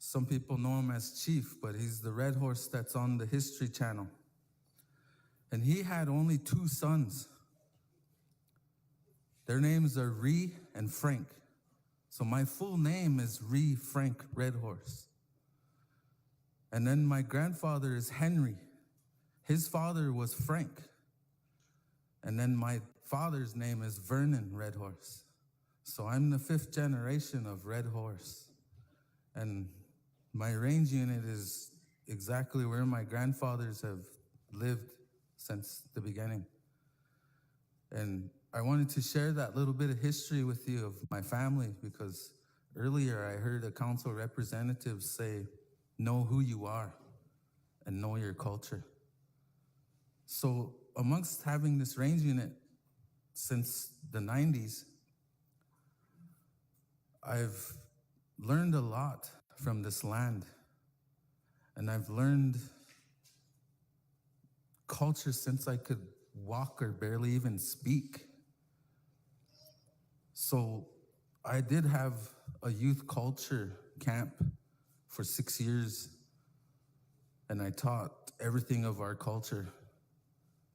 Some people know him as Chief, but he's the red horse that's on the History Channel. And he had only 2 sons. Their names are Ree and Frank. So my full name is Ree Frank Red Horse. And then my grandfather is Henry. His father was Frank. And then my father's name is Vernon Red Horse. So I'm the 5th generation of Red Horse. And my range unit is exactly where my grandfathers have lived since the beginning. And I wanted to share that little bit of history with you of my family, because earlier I heard a council representative say, know who you are and know your culture. So amongst having this range unit since the 90s, I've learned a lot from this land. And I've learned culture since I could walk or barely even speak. So I did have a youth culture camp for 6 years, and I taught everything of our culture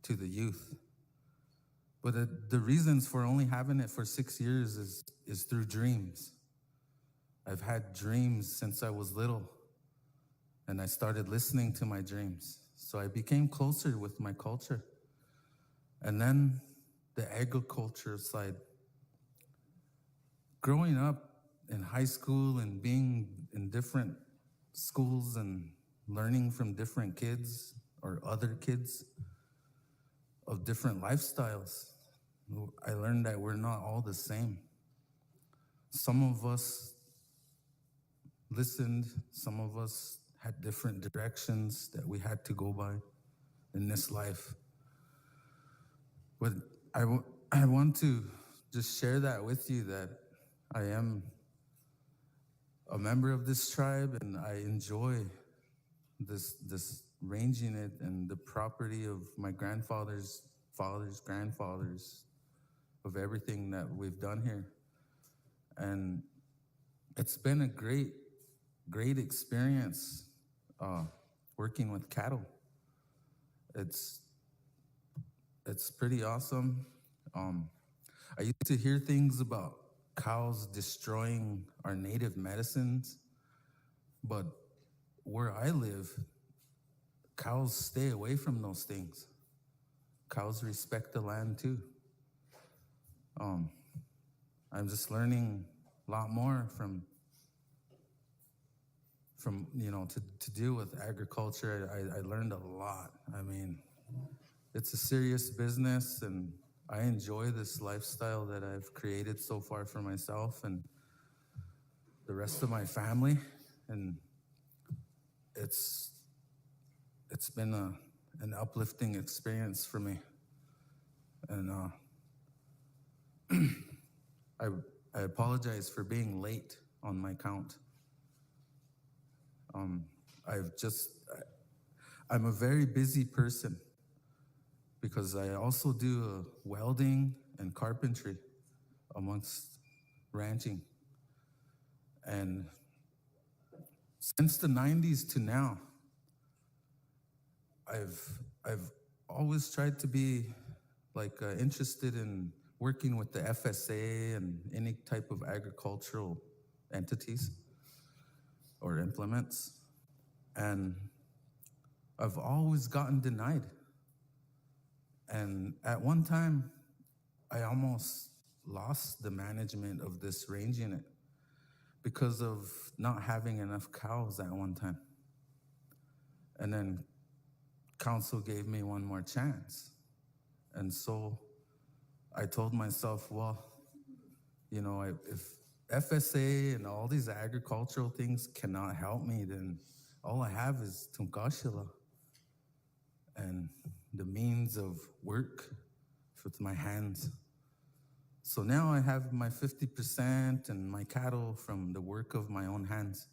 to the youth. But the reasons for only having it for 6 years is through dreams. I've had dreams since I was little, and I started listening to my dreams. So I became closer with my culture. And then the agriculture side. Growing up in high school and being in different schools and learning from different kids or other kids of different lifestyles, I learned that we're not all the same. Some of us listened, some of us had different directions that we had to go by in this life. But I want to just share that with you, that I am a member of this tribe and I enjoy this range unit and the property of my grandfather's fathers, grandfathers, of everything that we've done here. And it's been a great experience working with cattle. It's pretty awesome. I used to hear things about cows destroying our native medicines, but where I live, cows stay away from those things. Cows respect the land too. I'm just learning a lot more from to deal with agriculture. I learned a lot. I mean, it's a serious business, and I enjoy this lifestyle that I've created so far for myself and the rest of my family. And it's been an uplifting experience for me. And I apologize for being late on my count. I'm a very busy person because I also do welding and carpentry amongst ranching. And since the 90s to now, I've always tried to be interested in working with the FSA and any type of agricultural entities or implements. And I've always gotten denied. And at one time, I almost lost the management of this range unit because of not having enough cows at one time. And then council gave me one more chance. And so I told myself, well, if FSA and all these agricultural things cannot help me, then all I have is Tunkashila and the means of work with my hands. So now I have my 50% and my cattle from the work of my own hands.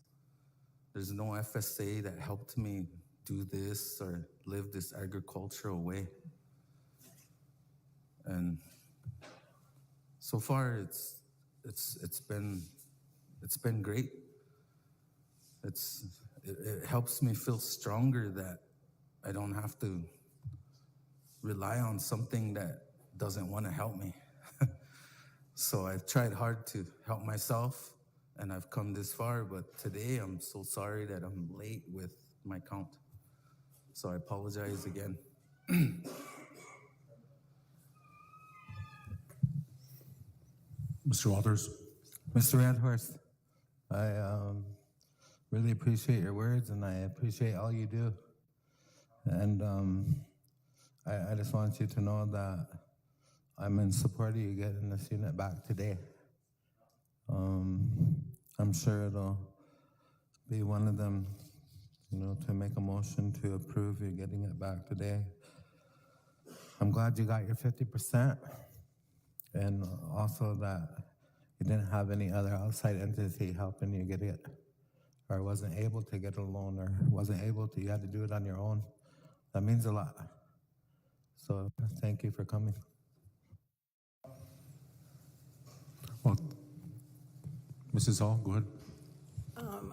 There's no FSA that helped me do this or live this agricultural way. And so far, it's been great. It helps me feel stronger that I don't have to rely on something that doesn't want to help me. So I've tried hard to help myself, and I've come this far, but today I'm so sorry that I'm late with my count. So I apologize again. Mr. Walters. Mr. Redhorst, I really appreciate your words, and I appreciate all you do. And I just want you to know that I'm in support of you getting this unit back today. I'm sure it'll be one of them, to make a motion to approve you getting it back today. I'm glad you got your 50%, and also that you didn't have any other outside entity helping you get it, or wasn't able to get a loan, or wasn't able to, you had to do it on your own. That means a lot. So thank you for coming. Well, Mrs. Hall, go ahead.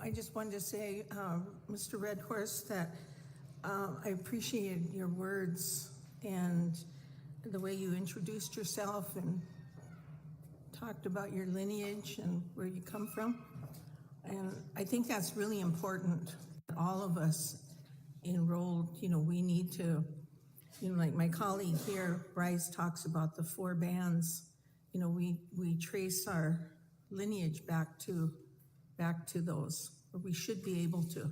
I just wanted to say, Mr. Redhorst, that I appreciated your words and the way you introduced yourself and talked about your lineage and where you come from. And I think that's really important. All of us enrolled, we need to, like my colleague here, Bryce, talks about the 4 bands. We trace our lineage back to those, or we should be able to.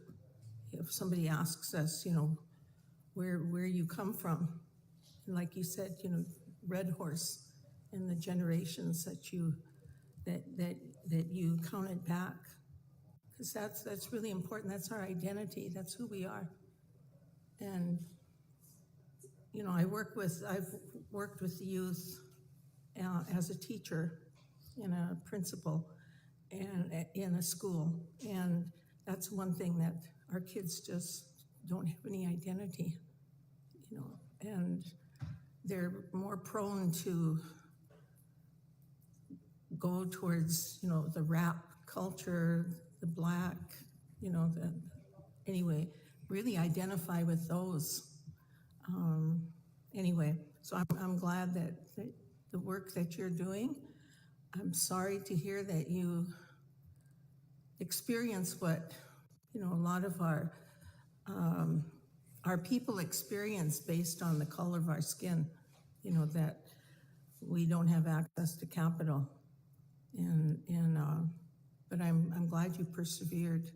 If somebody asks us, where you come from, and like you said, Red Horse and the generations that you counted back, because that's really important. That's our identity. That's who we are. And I've worked with the youth as a teacher and a principal and in a school, and that's one thing that our kids just don't have any identity, and they're more prone to go towards the rap culture, the black, anyway, really identify with those. Anyway, so I'm glad that the work that you're doing. I'm sorry to hear that you experience what a lot of our people experience based on the color of our skin. That we don't have access to capital, but I'm glad you persevered,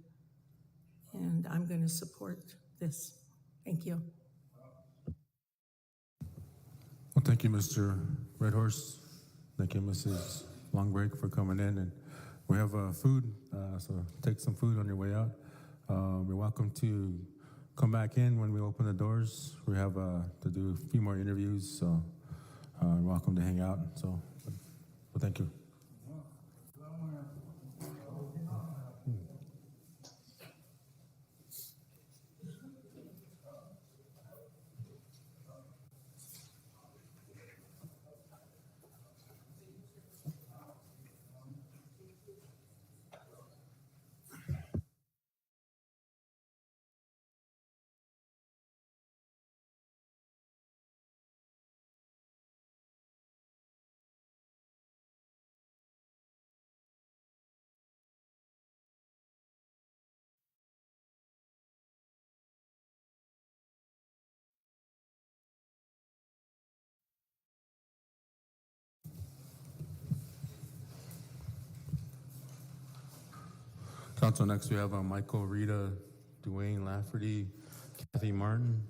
and I'm going to support this. Thank you. Well, thank you, Mr. Redhorst. Thank you, Mrs. Longbreak, for coming in. And we have food, so take some food on your way out. You're welcome to come back in when we open the doors. We have to do a few more interviews, so you're welcome to hang out. So, well, thank you. Council, next we have Michael, Rita, Dwayne, Lafferty, Kathy Martin.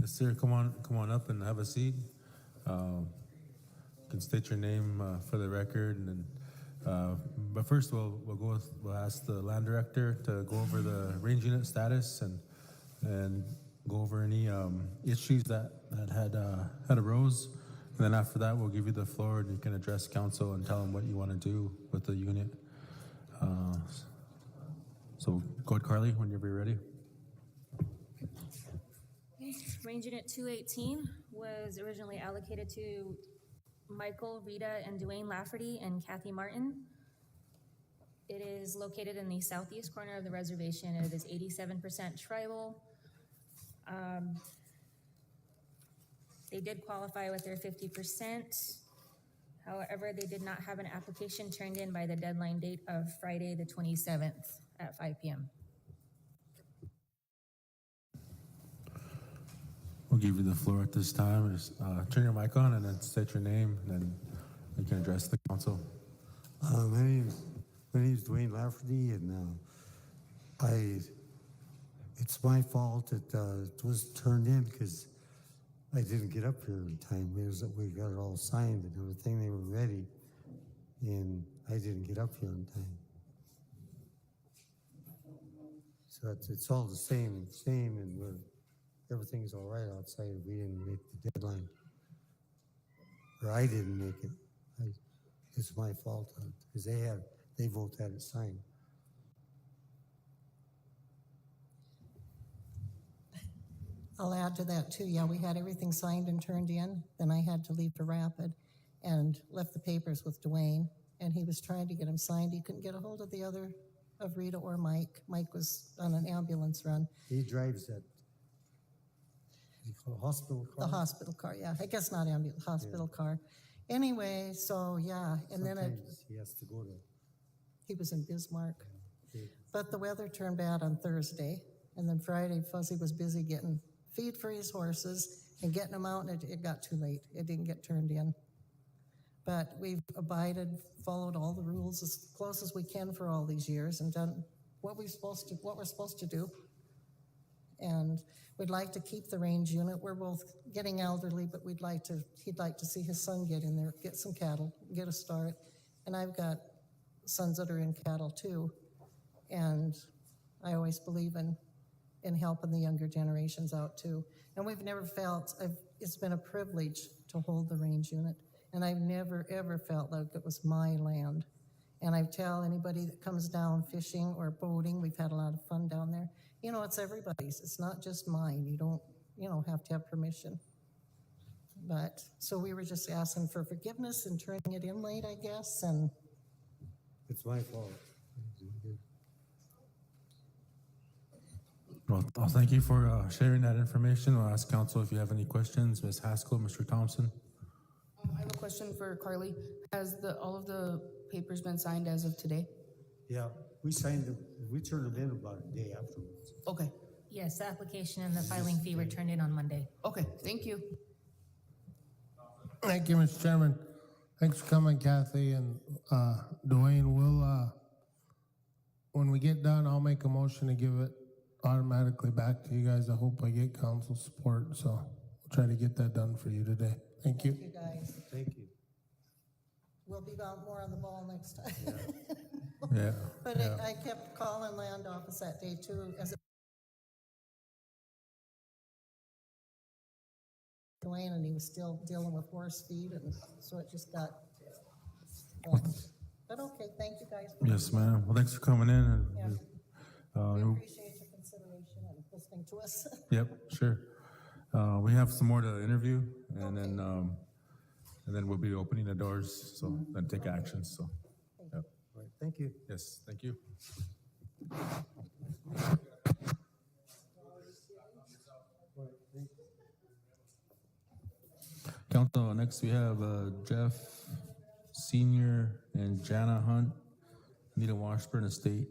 Yes, sir. Come on up and have a seat. You can state your name for the record, and then, but first we'll ask the land director to go over the range unit status and go over any issues that had arose. And then after that, we'll give you the floor, and you can address council and tell them what you want to do with the unit. So go ahead, Carly, whenever you're ready. Range Unit 218 was originally allocated to Michael, Rita, and Dwayne Lafferty and Kathy Martin. It is located in the southeast corner of the reservation. It is 87% tribal. They did qualify with their 50%. However, they did not have an application turned in by the deadline date of Friday, the 27th at 5 p.m. We'll give you the floor at this time. Just turn your mic on and then state your name, and then you can address the council. My name is Dwayne Lafferty, and it's my fault that it was turned in because I didn't get up here in time. We got it all signed and everything. They were ready, and I didn't get up here in time. So it's all the same, and everything's all right outside. We didn't make the deadline, or I didn't make it. It's my fault because they both had it signed. I'll add to that too. Yeah, we had everything signed and turned in. Then I had to leave for Rapid and left the papers with Dwayne, and he was trying to get them signed. He couldn't get a hold of Rita or Mike. Mike was on an ambulance run. He drives that. You call it a hospital car? The hospital car, yeah. I guess not ambulance, hospital car. Anyway, so yeah, and then he has to go to. he was in Bismarck. Okay. But the weather turned bad on Thursday, and then Friday, Fuzzy was busy getting feed for his horses and getting them out, and it got too late. It didn't get turned in. But we've followed all the rules as close as we can for all these years and done what we're supposed to do. And we'd like to keep the range unit. We're both getting elderly, but he'd like to see his son get in there, get some cattle, get a start. And I've got sons that are in cattle too. And I always believe in helping the younger generations out too. And we've never felt, it's been a privilege to hold the range unit. And I've never, ever felt like it was my land. And I tell anybody that comes down fishing or boating, we've had a lot of fun down there. It's everybody's. It's not just mine. You don't, have to have permission. But, so we were just asking for forgiveness and turning it in late, I guess, and. It's my fault. Well, thank you for sharing that information. I'll ask council if you have any questions. Ms. Haskell, Mr. Thompson. I have a question for Carly. Has all of the papers been signed as of today? Yeah, we signed them. We turned them in about a day afterwards. Okay. Yes, the application and the filing fee were turned in on Monday. Okay, thank you. Thank you, Mr. Chairman. Thanks for coming, Kathy and Dwayne. We'll, when we get done, I'll make a motion to give it automatically back to you guys. I hope I get council support, so we'll try to get that done for you today. Thank you. Thank you, guys. Thank you. We'll be more on the ball next time. Yeah. But I kept calling land office that day too, as Dwayne, and he was still dealing with horse feed, and so it just got. But okay, thank you guys. Yes, ma'am. Well, thanks for coming in. And, Yeah. We appreciate your consideration and listening to us. Yep, sure. We have some more to interview, and then we'll be opening the doors, so then take actions. So, yep. All right, thank you. Yes, thank you. Council, next we have Jeff Senior and Jana Hunt, Anita Washburn Estate.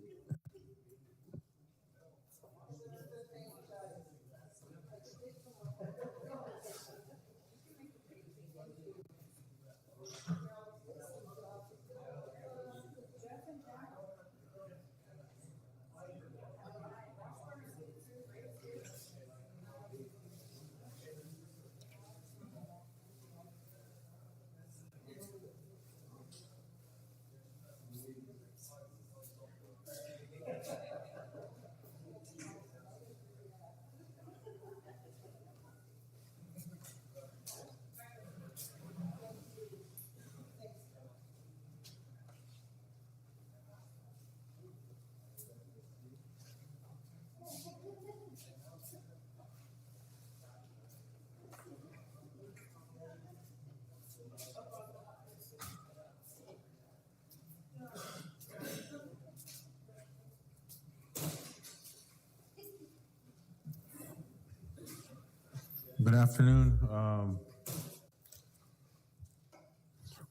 Good afternoon.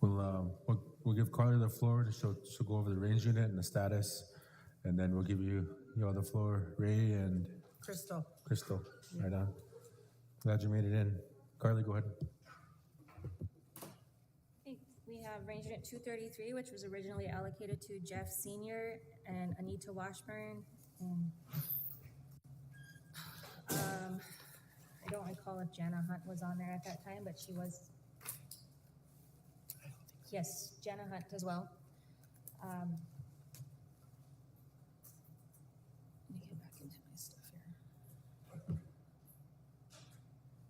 We'll give Carly the floor to she'll go over the range unit and the status, and then we'll give you all the floor, Ray and Crystal. Crystal. Right on. Glad you made it in. Carly, go ahead. Okay, we have range unit 233, which was originally allocated to Jeff Senior and Anita Washburn. And I don't recall if Jana Hunt was on there at that time, but she was. Yes, Jana Hunt as well. Let me get back into my stuff here.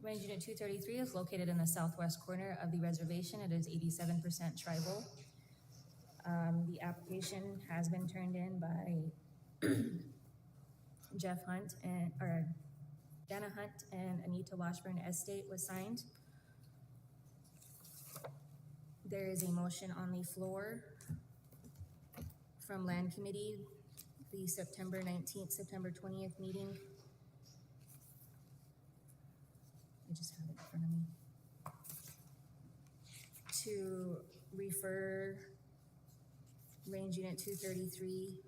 Range unit 233 is located in the southwest corner of the reservation. It is 87% tribal. The application has been turned in by Jeff Hunt or Jana Hunt and Anita Washburn. Estate was signed. There is a motion on the floor from Land Committee, the September 19th, September 20th meeting. I just have it in front of me. To refer range unit 233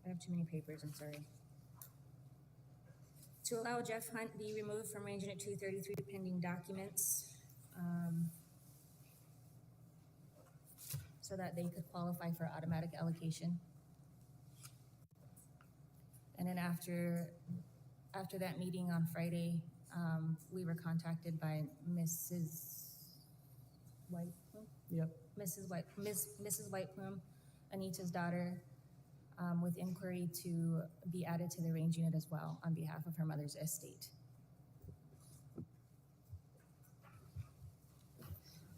I have too many papers, I'm sorry. To allow Jeff Hunt be removed from range unit 233 pending documents, so that they could qualify for automatic allocation. And then after that meeting on Friday, we were contacted by Mrs. Whiteplume? Yep. Mrs. Whiteplume, Anita's daughter, with inquiry to be added to the range unit as well on behalf of her mother's estate.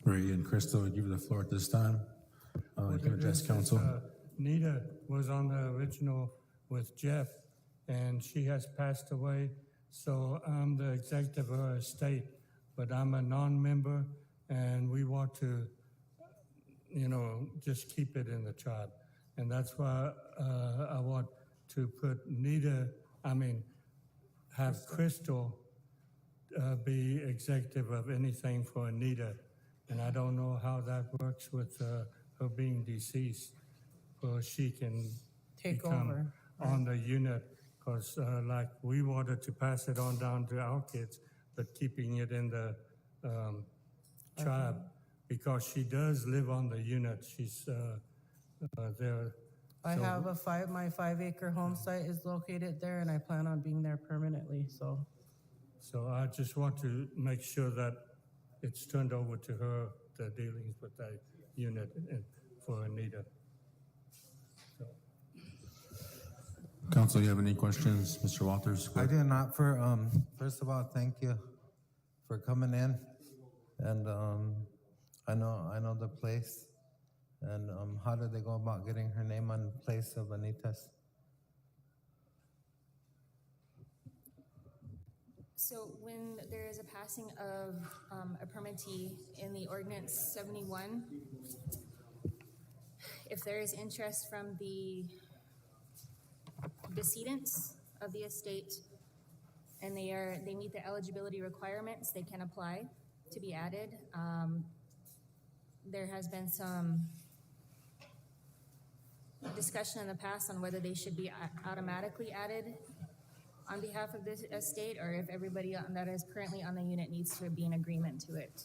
Ray and Crystal, I give you the floor at this time. You can address council. Nita was on the original with Jeff, and she has passed away, so I'm the executive of her estate, but I'm a non-member, and we want to, just keep it in the tribe. And that's why I want to put have Crystal be executive of anything for Anita. And I don't know how that works with her being deceased, or she can Take become over, on the unit. Because like we wanted to pass it on down to our kids, but keeping it in the tribe, because she does live on the unit. She's there. I So- have my 5-acre home site is located there, and I plan on being there permanently, so. So I just want to make sure that it's turned over to her, the dealings with that unit for Anita. So, Council, you have any questions? Mr. Walters? I do not. First of all, thank you for coming in, and I know the place. And how did they go about getting her name on place of Anita's? So when there is a passing of a permittee in the ordinance 71, if there is interest from the decedents of the estate and they meet the eligibility requirements, they can apply to be added. There has been some discussion in the past on whether they should be automatically added on behalf of this estate, or if everybody that is currently on the unit needs to be in agreement to it.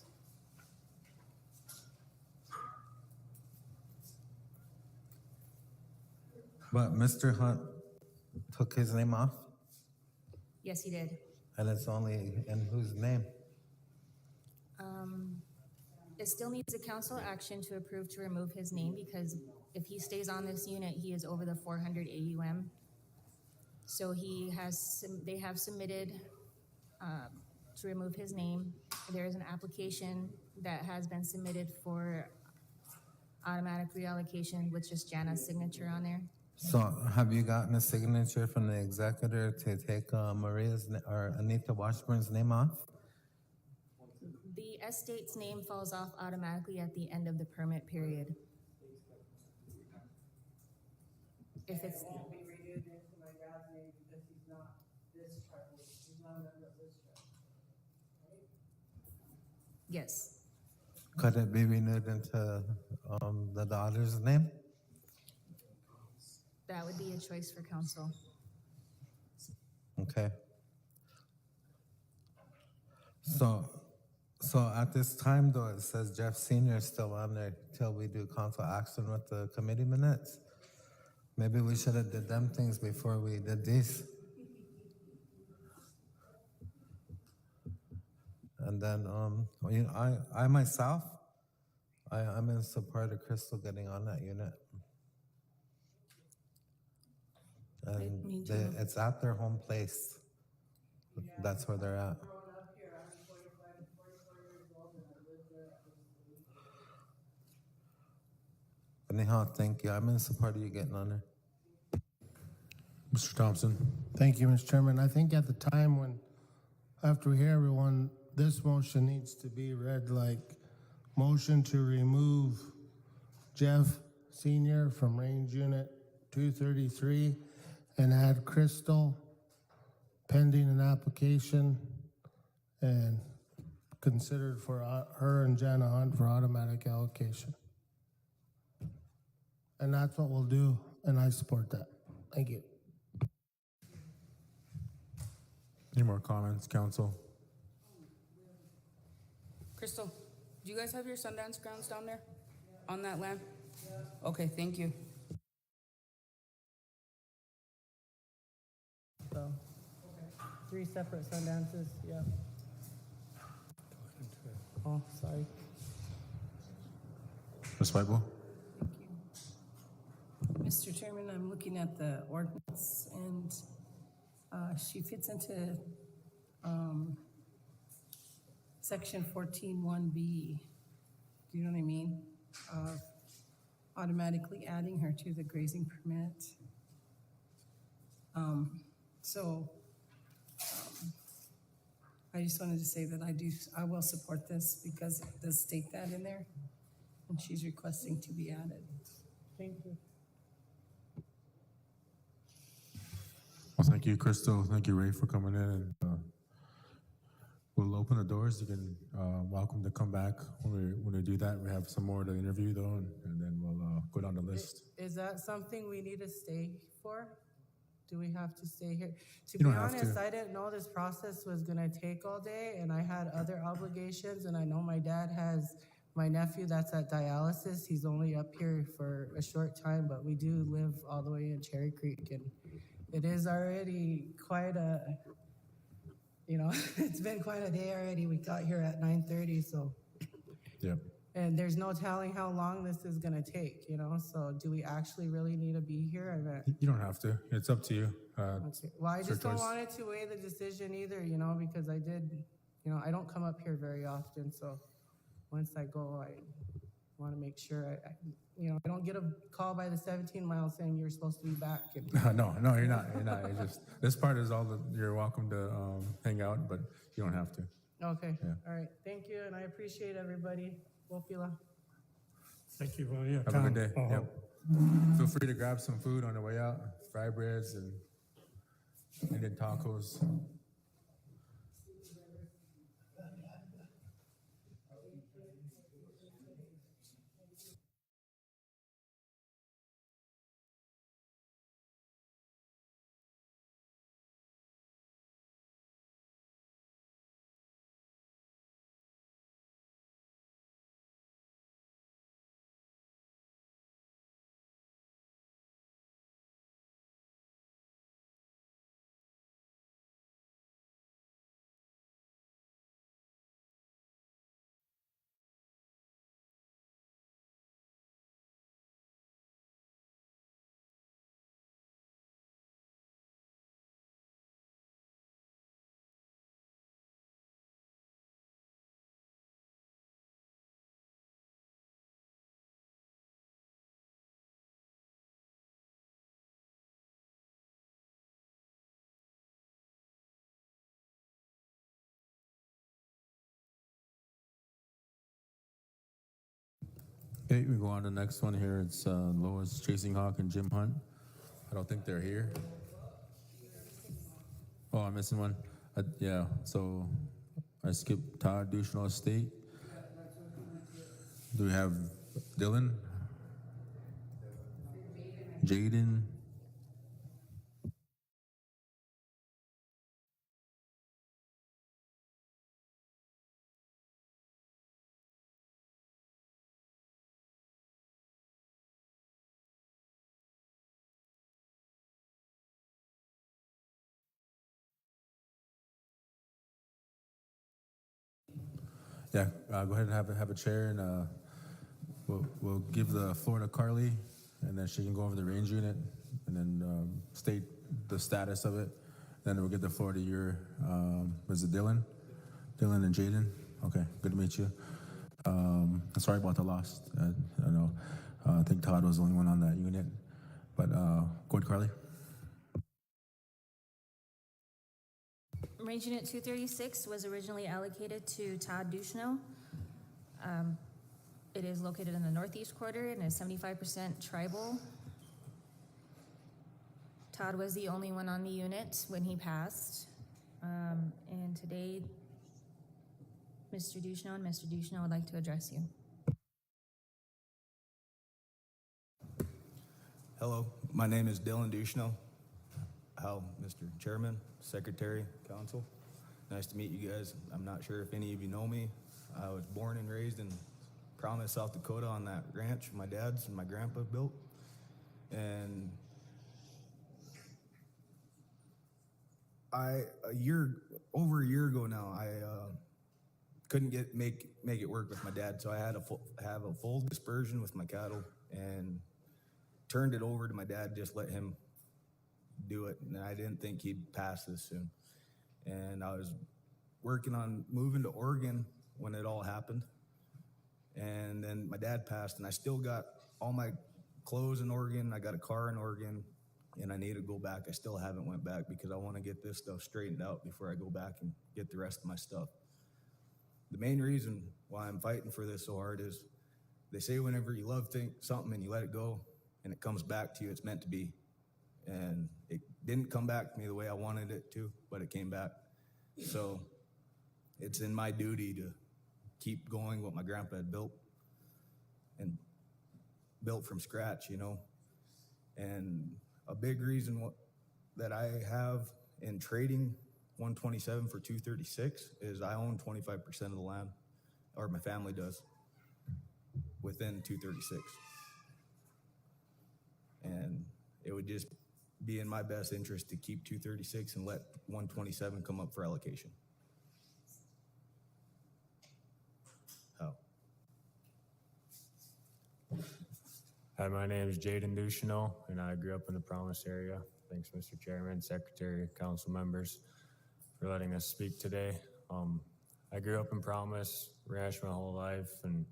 But Mr. Hunt took his name off, Yes, he did. and it's only in whose name? It still needs a council action to approve to remove his name, because if he stays on this unit, he is over the 400 AUM. So they have submitted to remove his name. There is an application that has been submitted for automatic reallocation with just Jana's signature on there. So have you gotten a signature from the executor to take or Anita Washburn's name off? The estate's name falls off automatically at the end of the permit period. If it's, Yes. Could it be renewed into the daughter's name? That would be a choice for council. Okay. So at this time, though, it says Jeff Senior is still on there till we do council action with the committee minutes. Maybe we should have did them things before we did these. And then, you know, I myself, I'm in support of Crystal getting on that unit. And Me too. it's at their home place. That's where they're at. Anyhow, thank you. I'm in support of you getting on there. Mr. Thompson? Thank you, Mr. Chairman. I think at the time when, after we hear everyone, this motion needs to be read like motion to remove Jeff Senior from Range Unit 233 and add Crystal pending an application and considered for her and Jana Hunt for automatic allocation. And that's what we'll do, and I support that. Thank you. Any more comments, council? Crystal, do you guys have your Sundance grounds down there on that land? Okay, thank you. So, 3 separate Sundances, yeah. Oh, sorry. Ms. Weibel? Mr. Chairman, I'm looking at the ordinance, and she fits into section 14(1)B. Do you know what I mean? Automatically adding her to the grazing permit. I just wanted to say that I will support this because it does state that in there, and she's requesting to be added. Thank you. Well, thank you, Crystal. Thank you, Ray, for coming in. And we'll open the doors. You can welcome to come back when we do that. We have some more to interview, though, and then we'll go down the list. Is that something we need to stay for? Do we have to stay here? To You be don't have honest, to. I didn't know this process was gonna take all day, and I had other obligations, and I know my dad has my nephew that's at dialysis. He's only up here for a short time, but we do live all the way in Cherry Creek, and it is already quite a, you know, it's been quite a day already. We got here at 9:30, so. Yep. And there's no telling how long this is gonna take, you know, so do we actually really need to be here? I bet. You don't have to. It's up to you. Okay. Well, I it's your just don't choice. want it to weigh the decision either, you know, because I did, you know, I don't come up here very often, so once I go, I want to make sure I don't get a call by the 17 mile saying you're supposed to be back. And No, you're not. You're not. It's just this part is all that you're welcome to hang out, but you don't have to. Okay, Yeah. all right, thank you, and I appreciate everybody. Wopila. Thank you for your Have a time. good day. Yep. Feel free to grab some food on the way out. Fry breads and Indian tacos. Okay, we go on to the next one here. It's Lois Chasing Hawk and Jim Hunt. I don't think they're here. Oh, I'm missing one. Yeah, so I skipped Todd Duchenal Estate. Do we have Dylan? Jaden? Yeah, go ahead and have a chair, and we'll give the floor to Carly, and then she can go over the range unit, and then state the status of it. Then we'll give the floor to your, was it Dylan? Dylan and Jaden? Okay, good to meet you. Sorry about the loss. I know, I think Todd was the only one on that unit, but go ahead, Carly. Range Unit 236 was originally allocated to Todd Duchesneau. It is located in the northeast quarter and is 75% tribal. Todd was the only one on the unit when he passed. And today, Mr. Duchesneau would like to address you. Hello, my name is Dylan Duchesneau. How, Mr. Chairman, Secretary, Council. Nice to meet you guys. I'm not sure if any of you know me. I was born and raised in Promise, South Dakota on that ranch my dad's and my grandpa built. And over a year ago now, I couldn't make it work with my dad, so I had to have a full dispersion with my cattle and turned it over to my dad, just let him do it. And I didn't think he'd pass this soon. And I was working on moving to Oregon when it all happened. And then my dad passed, and I still got all my clothes in Oregon. I got a car in Oregon, and I need to go back. I still haven't went back because I want to get this stuff straightened out before I go back and get the rest of my stuff. The main reason why I'm fighting for this so hard is they say whenever you love something and you let it go and it comes back to you, it's meant to be. And it didn't come back to me the way I wanted it to, but it came back. So it's in my duty to keep going what my grandpa had built and built from scratch, you know. And a big reason that I have in trading 127 for 236 is I own 25% of the land, or my family does, within 236. And it would just be in my best interest to keep 236 and let 127 come up for allocation. How? Hi, my name is Jaden Duchesneau, and I grew up in the Promise area. Thanks, Mr. Chairman, Secretary, Council members, for letting us speak today. I grew up in Promise, ranch my whole life, and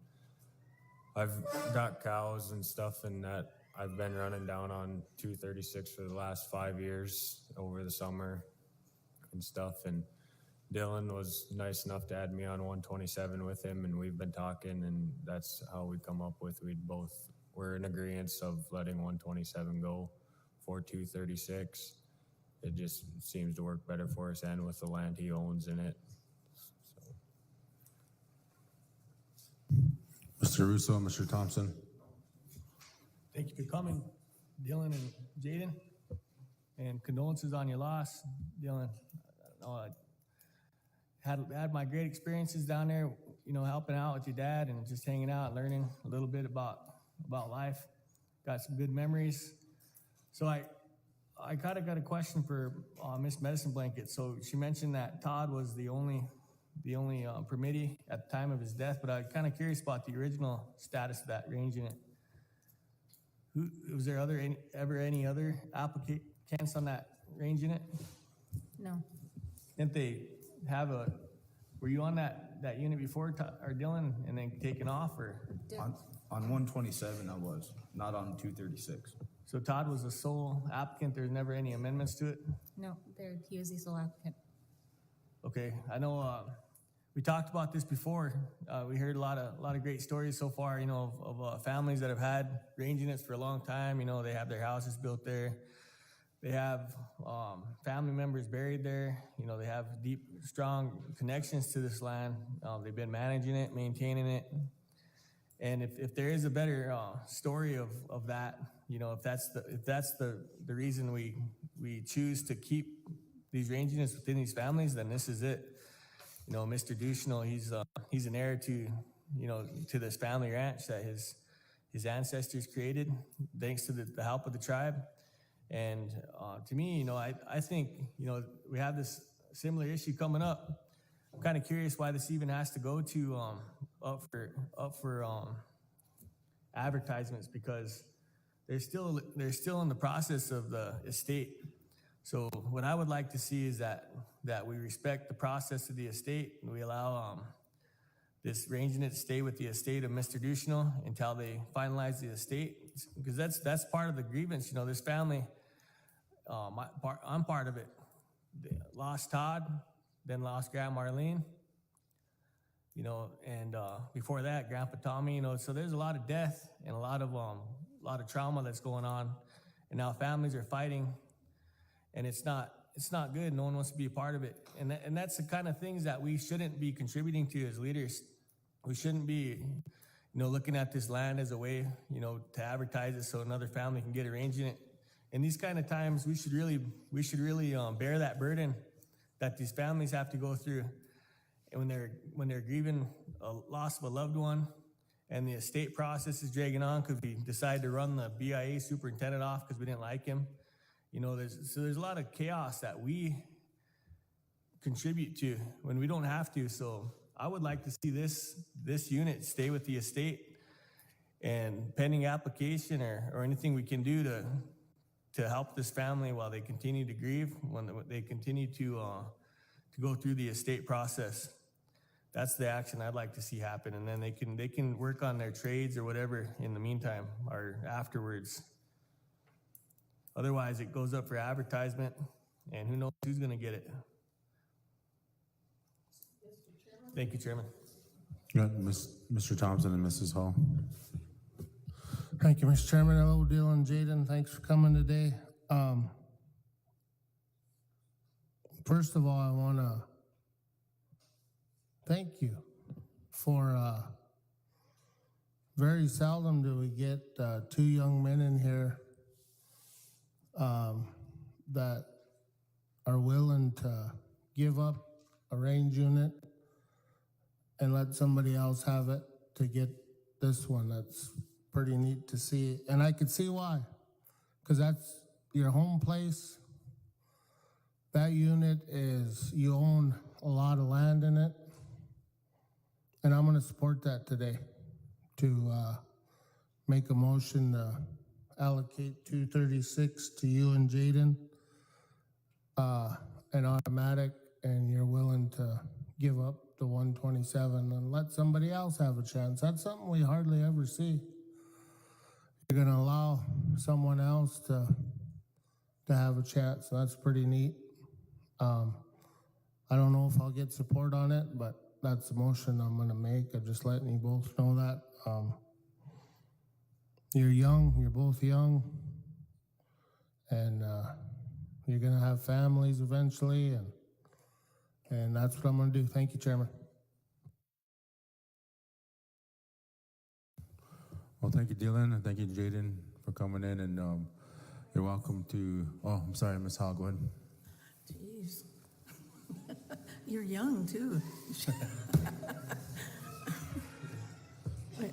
I've got cows and stuff, and that I've been running down on 236 for the last 5 years over the summer and stuff. And Dylan was nice enough to add me on 127 with him, and we've been talking, and that's how we come up with we're in agreement of letting 127 go for 236. It just seems to work better for us and with the land he owns in it. Mr. Russo, Mr. Thompson. Thank you for coming, Dylan and Jaden, and condolences on your loss, Dylan. I had my great experiences down there, you know, helping out with your dad and just hanging out, learning a little bit about life. Got some good memories. So I kind of got a question for Miss Medicine Blanket. So she mentioned that Todd was the only permittee at the time of his death, but I'm kind of curious about the original status of that range unit. Was there ever any other applicants on that range unit? No. Didn't they have were you on that unit before, or Dylan, and then taken off, or? On 127 I was, not on 236. So Todd was the sole applicant, there's never any amendments to it? No, he was the sole applicant. Okay, I know we talked about this before. We heard a lot of great stories so far, you know, of families that have had range units for a long time. You know, they have their houses built there. They have family members buried there. You know, they have deep, strong connections to this land. They've been managing it, maintaining it. And if there is a better story of that, you know, if that's the reason we choose to keep these range units within these families, then this is it. You know, Mr. Duchenal, he's an heir to, you know, to this family ranch that his ancestors created, thanks to the help of the tribe. And to me, you know, I think, you know, we have this similar issue coming up. I'm kind of curious why this even has to go to up for advertisements, because they're still in the process of the estate. So what I would like to see is that we respect the process of the estate, and we allow this range unit to stay with the estate of Mr. Duchenal until they finalize the estate, because that's part of the grievance. You know, this family, I'm part of it. They lost Todd, then lost Grandma Marlene, you know, and before that, Grandpa Tommy. You know, so there's a lot of death and a lot of trauma that's going on, and now families are fighting, and it's not good. No one wants to be a part of it, and that's the kind of things that we shouldn't be contributing to as leaders. We shouldn't be, you know, looking at this land as a way, you know, to advertise it so another family can get arranged in it. In these kind of times, we should really bear that burden that these families have to go through, and when they're grieving a loss of a loved one, and the estate process is dragging on because we decide to run the BIA superintendent off because we didn't like him. You know, there's a lot of chaos that we contribute to when we don't have to. So I would like to see this unit stay with the estate, and pending application or anything we can do to help this family while they continue to grieve, when they continue to go through the estate process. That's the action I'd like to see happen, and then they can work on their trades or whatever in the meantime or afterwards. Otherwise, it goes up for advertisement, and who knows who's going to get it. Thank you, Chairman. Mr. Thompson and Mrs. Hall. Thank you, Mr. Chairman. Hello, Dylan, Jaden. Thanks for coming today. First of all, I want to thank you for very seldom do we get two young men in here that are willing to give up a range unit and let somebody else have it to get this one. That's pretty neat to see. And I could see why, because that's your home place. That unit is, you own a lot of land in it. And I'm going to support that today to make a motion to allocate 236 to you and Jaden, an automatic, and you're willing to give up the 127 and let somebody else have a chance. That's something we hardly ever see. You're going to allow someone else to have a chance. So that's pretty neat. I don't know if I'll get support on it, but that's the motion I'm going to make. I'm just letting you both know that. You're young, you're both young, and you're going to have families eventually, and that's what I'm going to do. Thank you, Chairman. Well, thank you, Dylan, and thank you, Jaden, for coming in, and you're welcome to, oh, I'm sorry, Ms. Hall, go ahead. Jeez. You're young, too.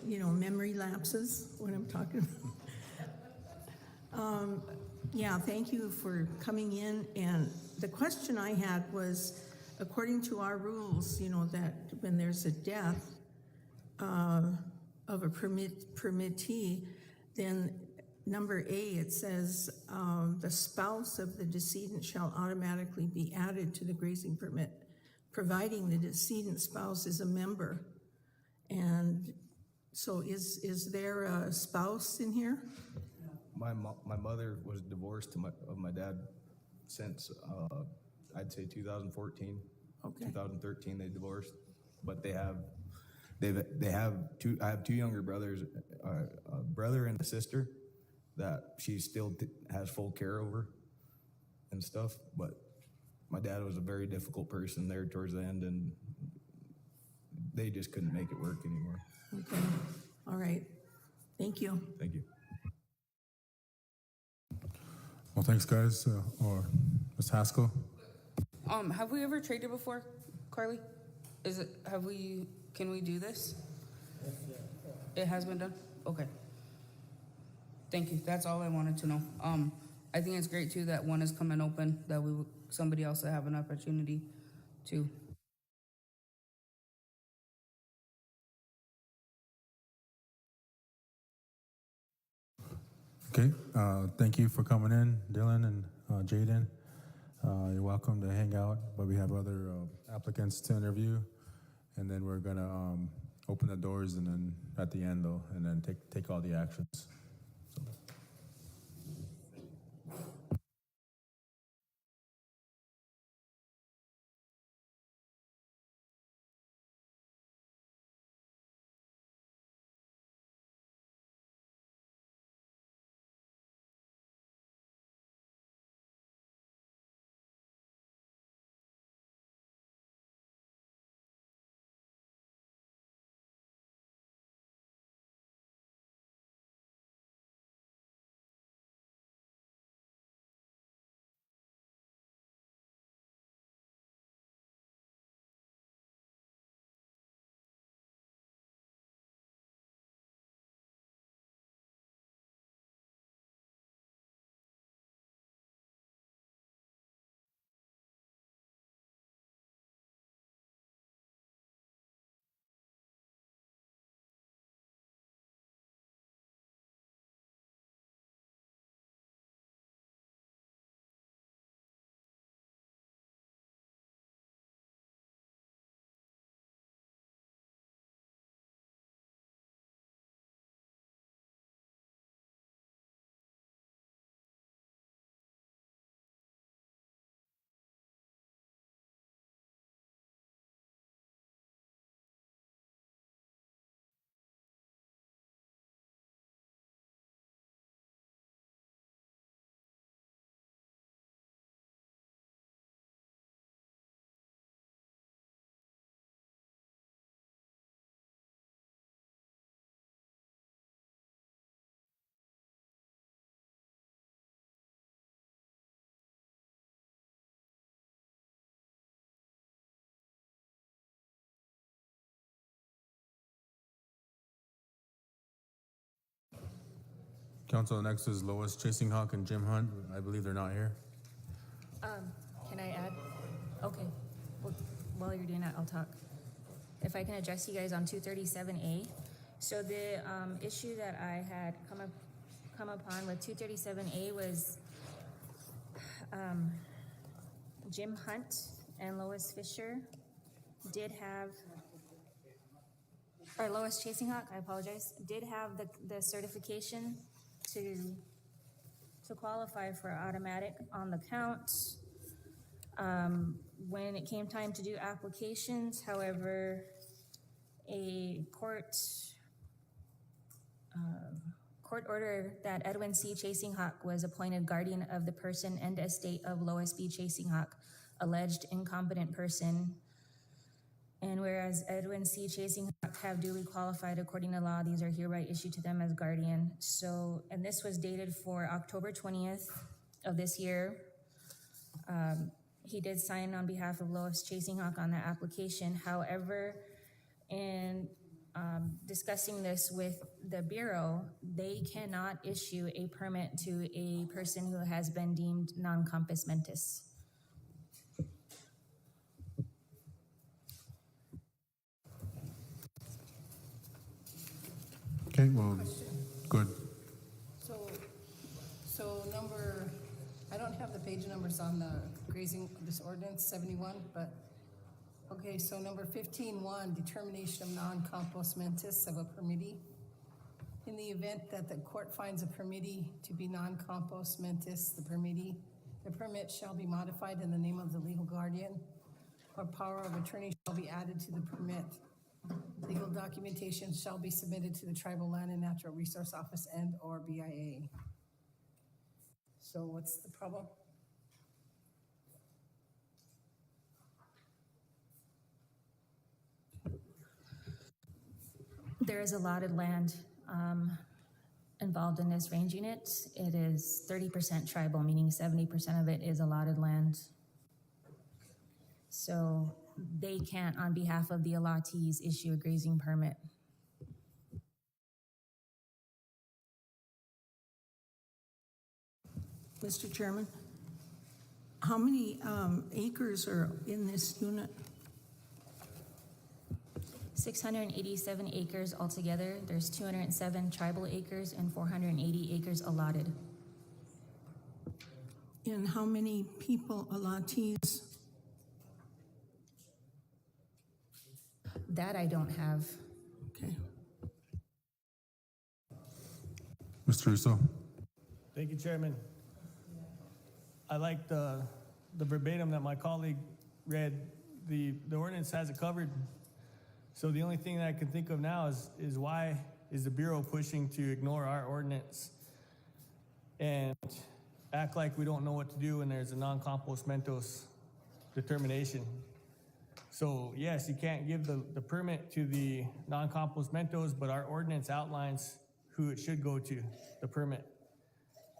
You know, memory lapses, what I'm talking about. Yeah, thank you for coming in. And the question I had was, according to our rules, you know, that when there's a death of a permittee, then number A, it says the spouse of the decedent shall automatically be added to the grazing permit, providing the decedent spouse is a member. And so is there a spouse in here? My mother was divorced of my dad since I'd say 2014. Okay. 2013 they divorced, but they have two. I have two younger brothers, a brother and a sister that she still has full care over and stuff. But my dad was a very difficult person there towards the end, and they just couldn't make it work anymore. Okay. All right, thank you. Thank you. Well, thanks, guys. Or Ms. Haskell? Have we ever traded before, Carly? Can we do this? It has been done? Okay. Thank you. That's all I wanted to know. I think it's great too that one is coming open, that somebody else will have an opportunity to. Okay, thank you for coming in, Dylan and Jaden. You're welcome to hang out, but we have other applicants to interview, and then we're gonna open the doors, and then at the end, though, and then take all the actions. Council, next is Lois Chasing Hawk and Jim Hunt. I believe they're not here. Can I add? Okay, well, while you're doing that, I'll talk. If I can address you guys on 237A. So the issue that I had come upon with 237A was Jim Hunt and Lois Fisher did have, or Lois Chasing Hawk, I apologize, did have the certification to qualify for automatic on the count. When it came time to do applications, however, a court order that Edwin C. Chasing Hawk was appointed guardian of the person and estate of Lois B. Chasing Hawk, alleged incompetent person. And whereas Edwin C. Chasing Hawk have duly qualified according to law, these are hereby issued to them as guardian. So, and this was dated for October 20th of this year. He did sign on behalf of Lois Chasing Hawk on that application. However, in discussing this with the Bureau, they cannot issue a permit to a person who has been deemed non-compos mentis. Okay, well, good. So number, I don't have the page numbers on the grazing, this ordinance 71, but, okay, so number 15.1, determination of non-compos mentis of a permittee. In the event that the court finds a permittee to be non-compos mentis, the permit shall be modified in the name of the legal guardian, or power of attorney shall be added to the permit. Legal documentation shall be submitted to the Tribal Land and Natural Resource Office and or BIA. So what's the problem? There is allotted land involved in this range unit. It is 30% tribal, meaning 70% of it is allotted land. So they can't, on behalf of the allottees, issue a grazing permit. Mr. Chairman, how many acres are in this unit? 687 acres altogether. There's 207 tribal acres and 480 acres allotted. And how many people, allottees? That I don't have. Okay. Mr. Russo. Thank you, Chairman. I like the verbatim that my colleague read. The ordinance has it covered. So the only thing that I can think of now is why is the Bureau pushing to ignore our ordinance and act like we don't know what to do when there's a non-compos mentos determination. So yes, you can't give the permit to the non-compos mentos, but our ordinance outlines who it should go to, the permit.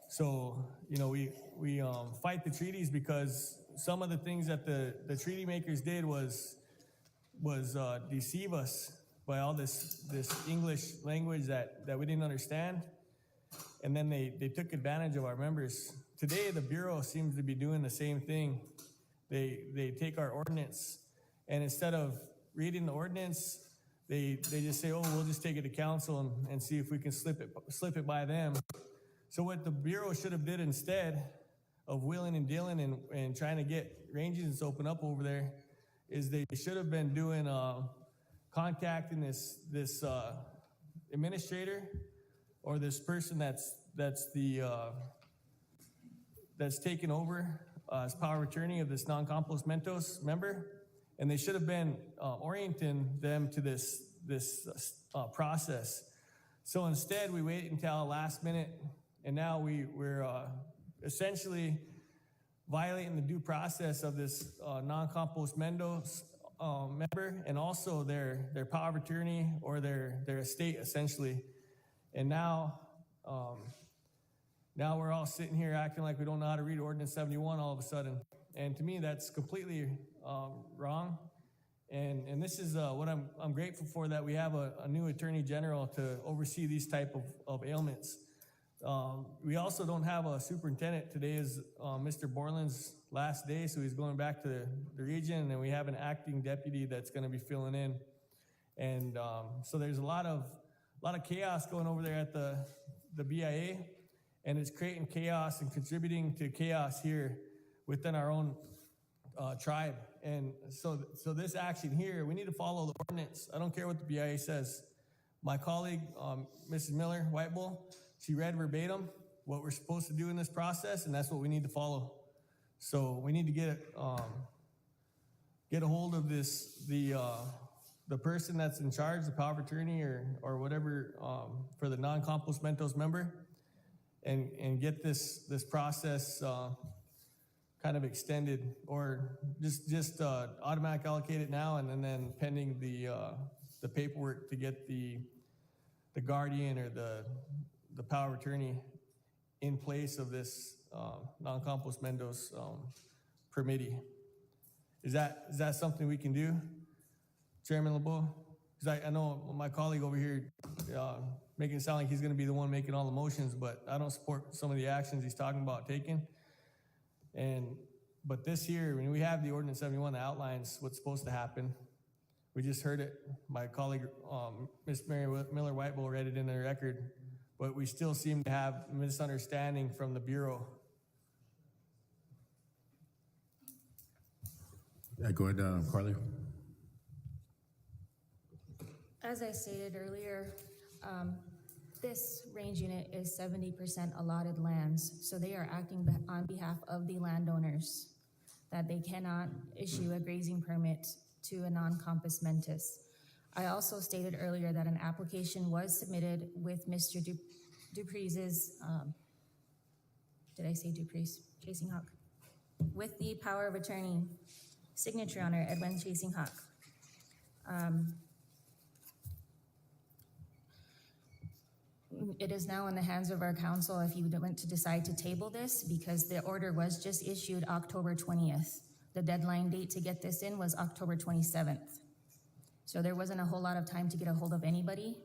So, you know, we fight the treaties because some of the things that the treaty makers did was deceive us by all this English language that we didn't understand. And then they took advantage of our members. Today, the Bureau seems to be doing the same thing. They take our ordinance, and instead of reading the ordinance, they just say, oh, we'll just take it to council and see if we can slip it by them. So what the Bureau should have did instead of wheeling and dealing and trying to get ranges open up over there is they should have been doing contacting this administrator or this person that's taken over as power of attorney of this non-compos mentos member, and they should have been orienting them to this process. So instead, we wait until last minute, and now we're essentially violating the due process of this non-compos mentos member, and also their power of attorney or their estate, essentially. And now we're all sitting here acting like we don't know how to read Ordinance 71 all of a sudden. And to me, that's completely wrong. And this is what I'm grateful for, that we have a new Attorney General to oversee these type of ailments. We also don't have a superintendent. Today is Mr. Borland's last day, so he's going back to the region, and we have an acting deputy that's going to be filling in. And so there's a lot of chaos going over there at the BIA, and it's creating chaos and contributing to chaos here within our own tribe. And so this action here, we need to follow the ordinance. I don't care what the BIA says. My colleague, Mrs. Miller, White Bull, she read verbatim what we're supposed to do in this process, and that's what we need to follow. So we need to get a hold of the person that's in charge, the power of attorney or whatever, for the non-compos mentos member, and get this process kind of extended, or just automatic allocate it now, and then pending the paperwork to get the guardian or the power of attorney in place of this non-compos mentos permittee. Is that something we can do, Chairman LeBeau? Because I know my colleague over here making it sound like he's going to be the one making all the motions, but I don't support some of the actions he's talking about taking. But this here, when we have the Ordinance 71 that outlines what's supposed to happen, we just heard it. My colleague, Ms. Mary Miller White Bull, read it in the record, but we still seem to have misunderstanding from the Bureau. Yeah, go ahead, Carly. As I stated earlier, this range unit is 70% allotted lands, so they are acting on behalf of the landowners, that they cannot issue a grazing permit to a non-compos mentis. I also stated earlier that an application was submitted with Mr. Dupree's, did I say Dupree's? Chasing Hawk. With the power of attorney signature on it, Edwin Chasing Hawk. It is now in the hands of our council if you want to decide to table this, because the order was just issued October 20th. The deadline date to get this in was October 27th. So there wasn't a whole lot of time to get a hold of anybody.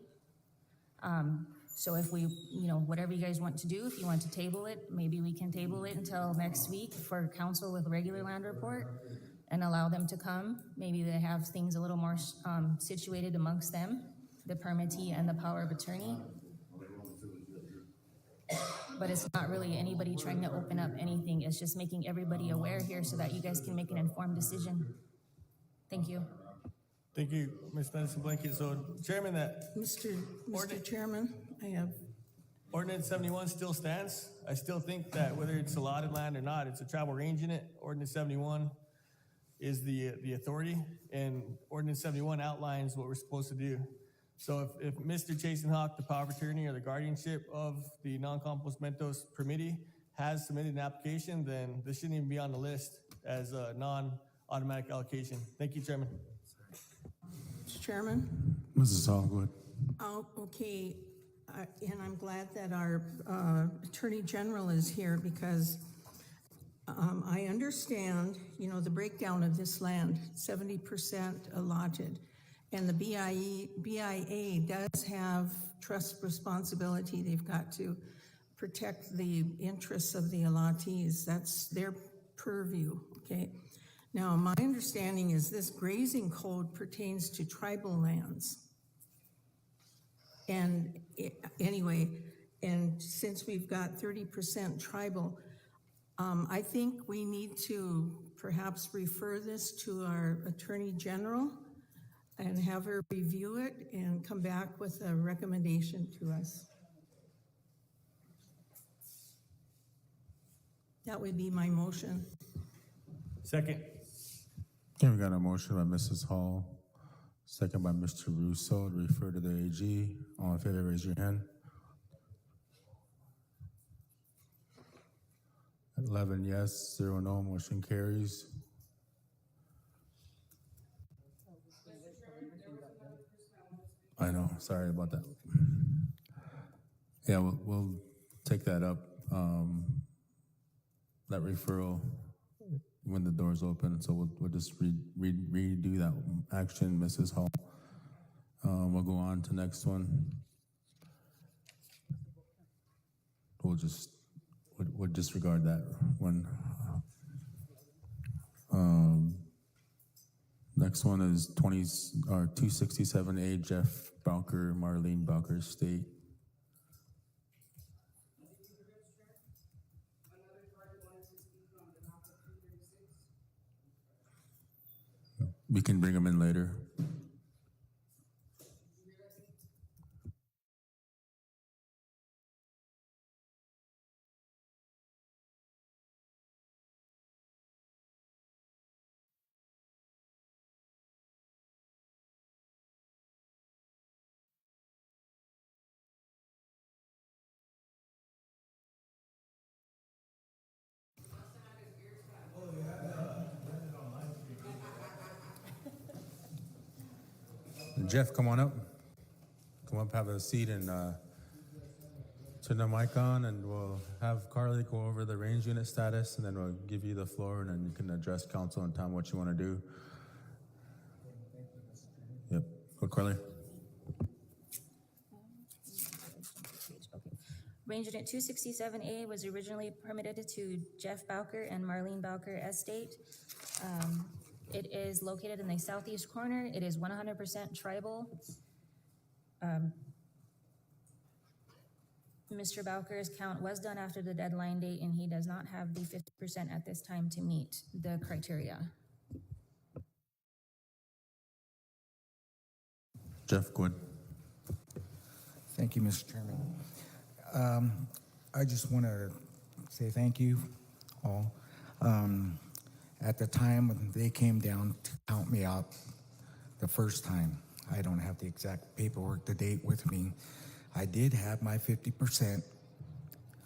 So if we, whatever you guys want to do, if you want to table it, maybe we can table it until next week for council with regular land report and allow them to come. Maybe they have things a little more situated amongst them, the permittee and the power of attorney. But it's not really anybody trying to open up anything. It's just making everybody aware here so that you guys can make an informed decision. Thank you. Thank you, Ms. Medicine Blanket. So, Chairman, that Mr. Chairman, I have, Ordinance 71 still stands. I still think that whether it's allotted land or not, it's a tribal range in it. Ordinance 71 is the authority, and Ordinance 71 outlines what we're supposed to do. So if Mr. Chasen Hawk, the power of attorney or the guardianship of the non-compos permittee has submitted an application, then this shouldn't even be on the list as a non-automatic allocation. Thank you, Chairman. Mr. Chairman? Mrs. Hall, go ahead. Oh, okay, and I'm glad that our Attorney General is here because I understand, the breakdown of this land, 70% allotted. And the BIA does have trust responsibility. They've got to protect the interests of the allottees. That's their purview, okay? Now, my understanding is this grazing code pertains to tribal lands. And anyway, and since we've got 30% tribal, I think we need to perhaps refer this to our Attorney General and have her review it and come back with a recommendation to us. That would be my motion. Second. Okay, we got a motion by Mrs. Hall, second by Mr. Russo to refer to the AG. All in favor, raise your hand. 11 yes, 0 no, motion carries. I know, sorry about that. Yeah, we'll take that up, that referral when the doors open. So we'll just redo that action, Mrs. Hall. We'll go on to next one. We'll disregard that one. Next one is 267A, Jeff Bowker, Marlene Bowker Estate. We can bring them in later. Jeff, come on up. Come up, have a seat, and turn the mic on, and we'll have Carly go over the range unit status, and then we'll give you the floor, and then you can address council and tell them what you want to do. Yep. Go, Carly. Range Unit 267A was originally permitted to Jeff Bowker and Marlene Bowker Estate. It is located in the southeast corner. It is 100% tribal. Mr. Bowker's count was done after the deadline date, and he does not have the 50% at this time to meet the criteria. Jeff, go ahead. Thank you, Mr. Chairman. I just want to say thank you all. At the time when they came down to count me out the first time, I don't have the exact paperwork, the date with me. I did have my 50%.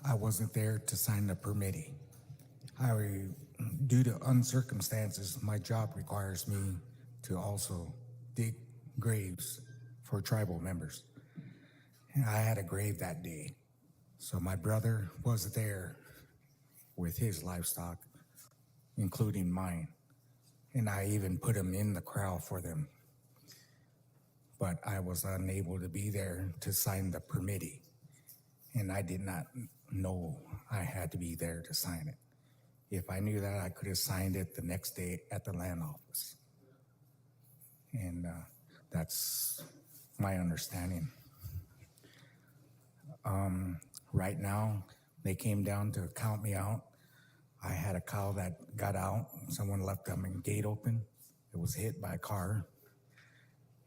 I wasn't there to sign the permittee. Due to uncircumstances, my job requires me to also dig graves for tribal members. And I had a grave that day. So my brother was there with his livestock, including mine. And I even put him in the corral for them. But I was unable to be there to sign the permittee. And I did not know I had to be there to sign it. If I knew that, I could have signed it the next day at the land office. And that's my understanding. Right now, they came down to count me out. I had a cow that got out. Someone left the gate open. It was hit by a car.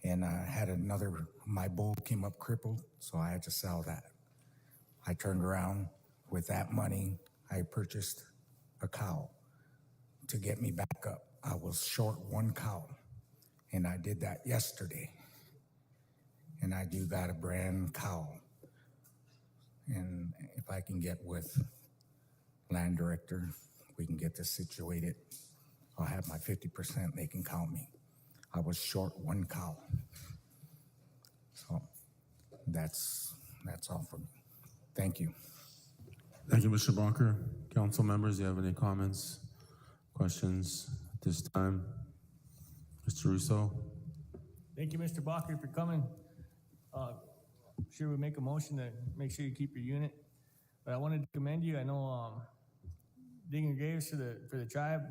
And I had another, my bull came up crippled, so I had to sell that. I turned around. With that money, I purchased a cow to get me back up. I was short one cow, and I did that yesterday. And I do got a brand cow. And if I can get with land director, we can get this situated. I'll have my 50%, they can count me. I was short one cow. So that's all for me. Thank you. Thank you, Mr. Bonker. Council members, do you have any comments, questions at this time? Mr. Russo? Thank you, Mr. Bacher, for coming. Sure, we make a motion to make sure you keep your unit. But I wanted to commend you. I know digging graves for the tribe,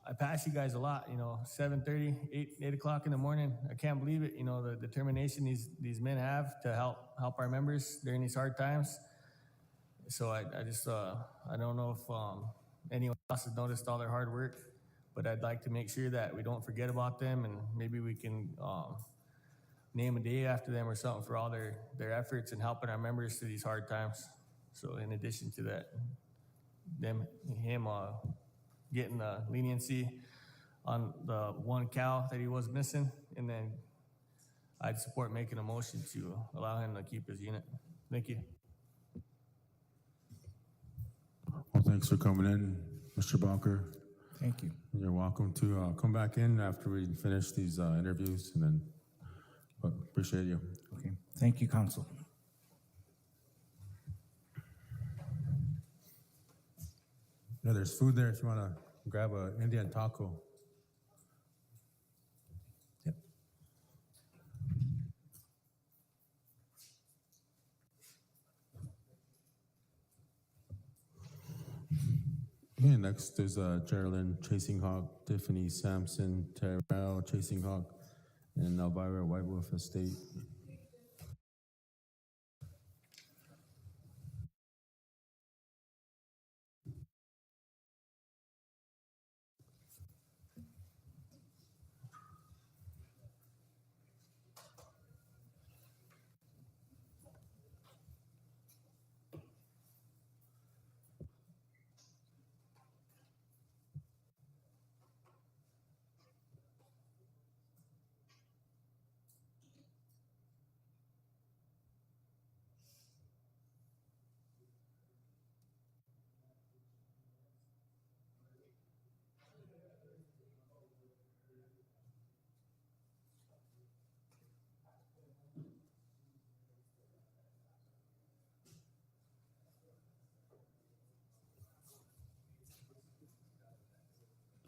I pass you guys a lot, 7:30, 8 o'clock in the morning. I can't believe it, the determination these men have to help our members during these hard times. So I just, I don't know if anyone else has noticed all their hard work, but I'd like to make sure that we don't forget about them, and maybe we can name a day after them or something for all their efforts in helping our members through these hard times. So in addition to that, him getting the leniency on the one cow that he was missing, and then I'd support making a motion to allow him to keep his unit. Thank you. Well, thanks for coming in, Mr. Bonker. Thank you. You're welcome to come back in after we finish these interviews, and then but appreciate you. Okay. Thank you, Council. Yeah, there's food there if you want to grab an Indian taco. Yep. Okay, next is Geraldine Chasing Hawk, Tiffany Sampson, Terrell Chasing Hawk, and Elvira White Wolf Estate.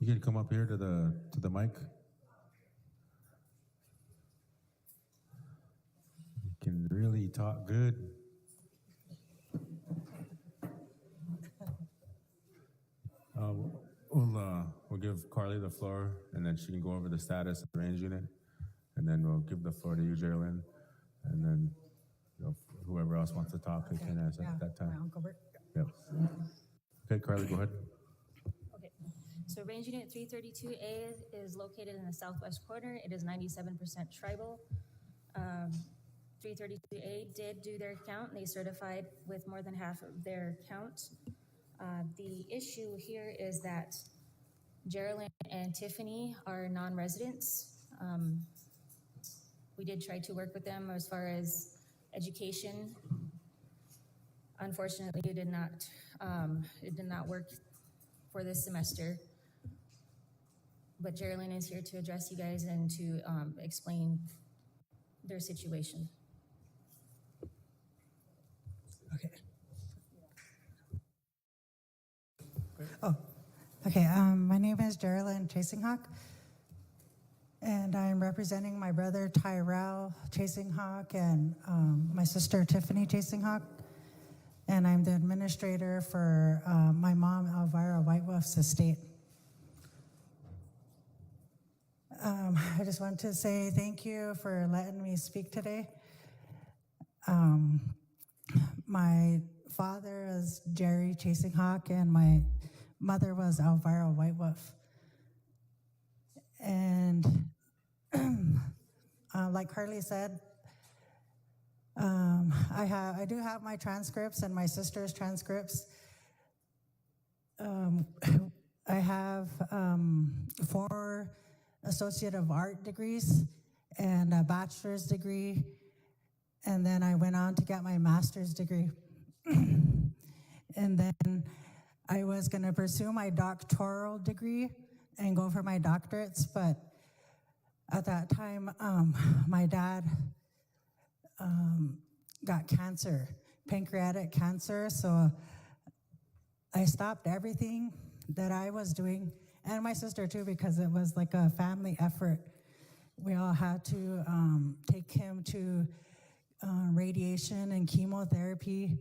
You can come up here to the mic. You can really talk good. We'll give Carly the floor, and then she can go over the status of the range unit, and then we'll give the floor to you, Geraldine, and then whoever else wants to talk, they can ask at that time. Yep. Okay, Carly, go ahead. Okay, so range unit 332A is located in the southwest corner. It is 97% tribal. 332A did do their count. They certified with more than half of their count. The issue here is that Geraldine and Tiffany are non-residents. We did try to work with them as far as education. Unfortunately, it did not work for this semester. But Geraldine is here to address you guys and to explain their situation. Okay, my name is Geraldine Chasinghawk, and I'm representing my brother Tyrell Chasinghawk and my sister Tiffany Chasinghawk, and I'm the administrator for my mom Elvira Whitewolf's estate. I just want to say thank you for letting me speak today. My father is Jerry Chasinghawk, and my mother was Elvira Whitewolf. And like Carly said, I do have my transcripts and my sister's transcripts. I have 4 Associate of Art degrees and a bachelor's degree, and then I went on to get my master's degree. And then I was going to pursue my doctoral degree and go for my doctorates, but at that time, my dad got cancer, pancreatic cancer, so I stopped everything that I was doing, and my sister too, because it was like a family effort. We all had to take him to radiation and chemotherapy.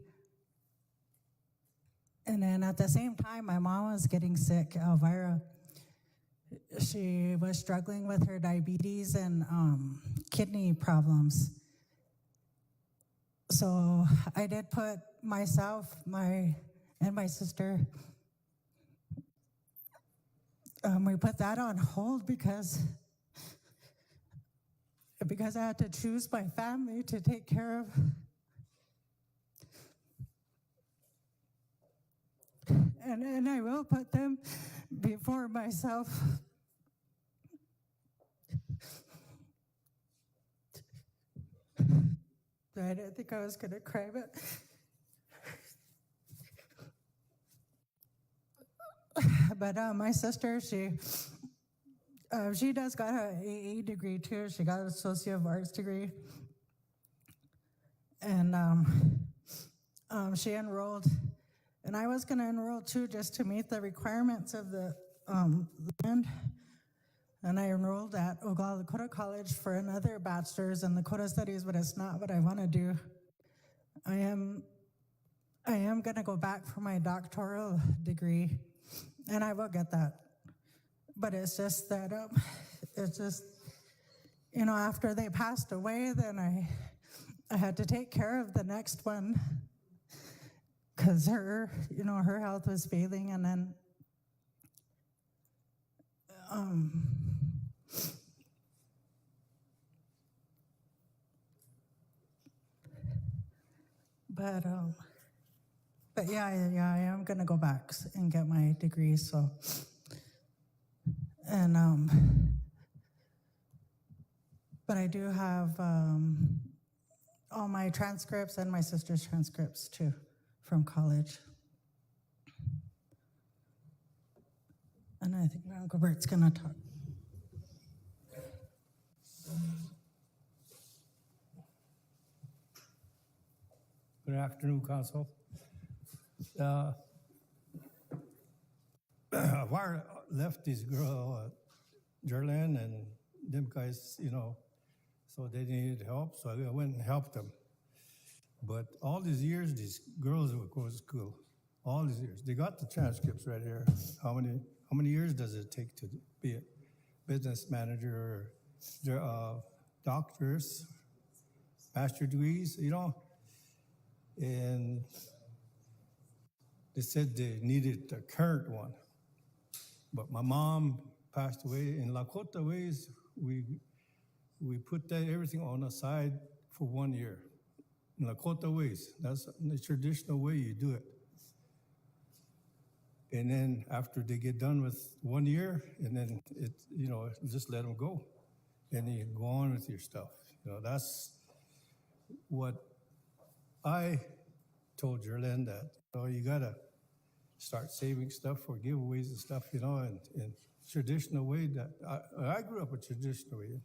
And then at the same time, my mom was getting sick, Elvira. She was struggling with her diabetes and kidney problems. So I did put myself, and my sister, we put that on hold because I had to choose my family to take care of. And I will put them before myself. I didn't think I was going to cry, but my sister, she does got an AA degree too. She got an Associate of Arts degree, and she enrolled, and I was going to enroll too, just to meet the requirements of the land. And I enrolled at Oglala Lakota College for another bachelor's in Lakota Studies, but it's not what I want to do. I am going to go back for my doctoral degree, and I will get that. But it's just that, it's just, after they passed away, then I had to take care of the next one because her health was failing, and then but yeah, I am gonna go back and get my degree. So, and but I do have all my transcripts and my sister's transcripts too from college. And I think my Uncle Bert's gonna talk. Good afternoon, Council. Wire left this girl, Jerlyn, and them guys, so they needed help, so I went and helped them. But all these years, these girls would go to school. All these years, they got the transcripts right here. How many years does it take to be a business manager or doctors, master degrees, And they said they needed the current one. But my mom passed away. In Lakota ways, we put that everything on the side for 1 year. In Lakota ways, that's the traditional way you do it. And then after they get done with 1 year, and then just let them go. And you go on with your stuff. That's what I told Jerlyn, that you gotta start saving stuff for giveaways and stuff, and traditional way that I grew up a traditional way,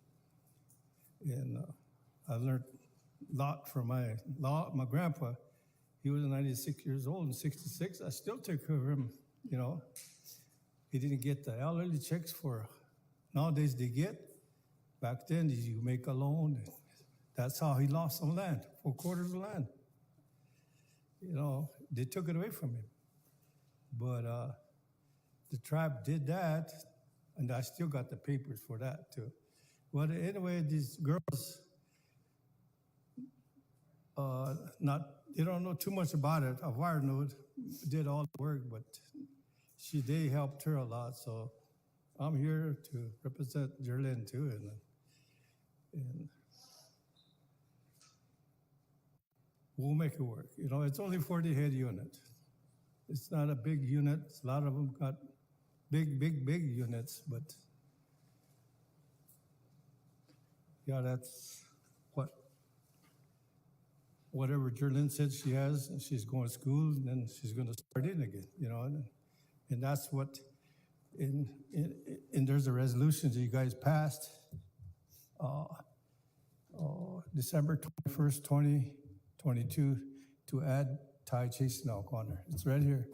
and I learned a lot from my grandpa. He was 96 years old and 66. I still take care of him, he didn't get the elderly checks for, nowadays they get. Back then, you make a loan. That's how he lost some land, 4/4 of land. You know, they took it away from him. But the tribe did that, and I still got the papers for that too. But anyway, these girls, they don't know too much about it. A wire node did all the work, but they helped her a lot. So I'm here to represent Jerlyn too, and we'll make it work. You know, it's only 40 head unit. It's not a big unit. A lot of them got big units, but yeah, that's whatever Jerlyn said she has, and she's going to school, and then she's going to start in again, you know, and that's what, and there's a resolution that you guys passed, December 21st, 2022, to add Thai chasing elk on there. It's right here.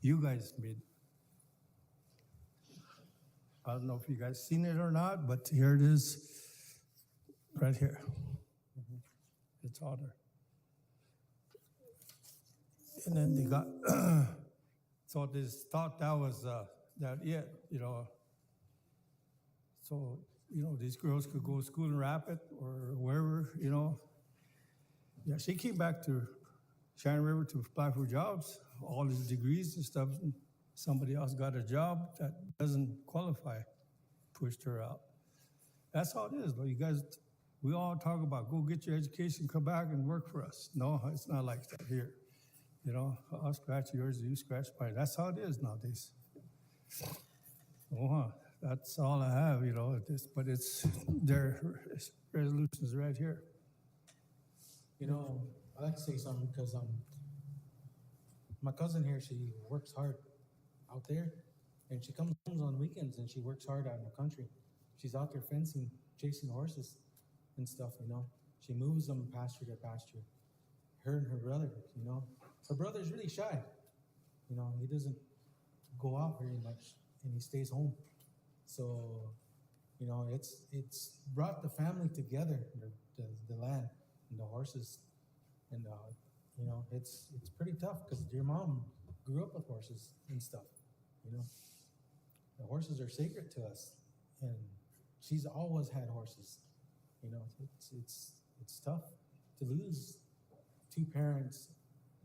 You guys made. I don't know if you guys seen it or not, but here it is, right here. It's on there. And then they got, so they thought that was that it, you know. So, you know, these girls could go to school in Rapid or wherever, you know. Yeah, she came back to Shannon River to apply for jobs, all these degrees and stuff. And somebody else got a job that doesn't qualify, pushed her out. That's how it is, though. You guys, we all talk about go get your education, come back and work for us. No, it's not like that here. You know, I'll scratch yours, you scratch mine. That's how it is nowadays. That's all I have, you know, but it's their resolutions right here. You know, I like to say something because my cousin here, she works hard out there, and she comes home on weekends and she works hard out in the country. She's out there fencing, chasing horses and stuff, you know. She moves them pasture to pasture. Her and her brother, you know. Her brother's really shy. You know, he doesn't go out very much and he stays home. So, you know, it's brought the family together, the land and the horses. And, you know, it's pretty tough because your mom grew up with horses and stuff, you know. The horses are sacred to us. And she's always had horses. You know, it's tough to lose two parents,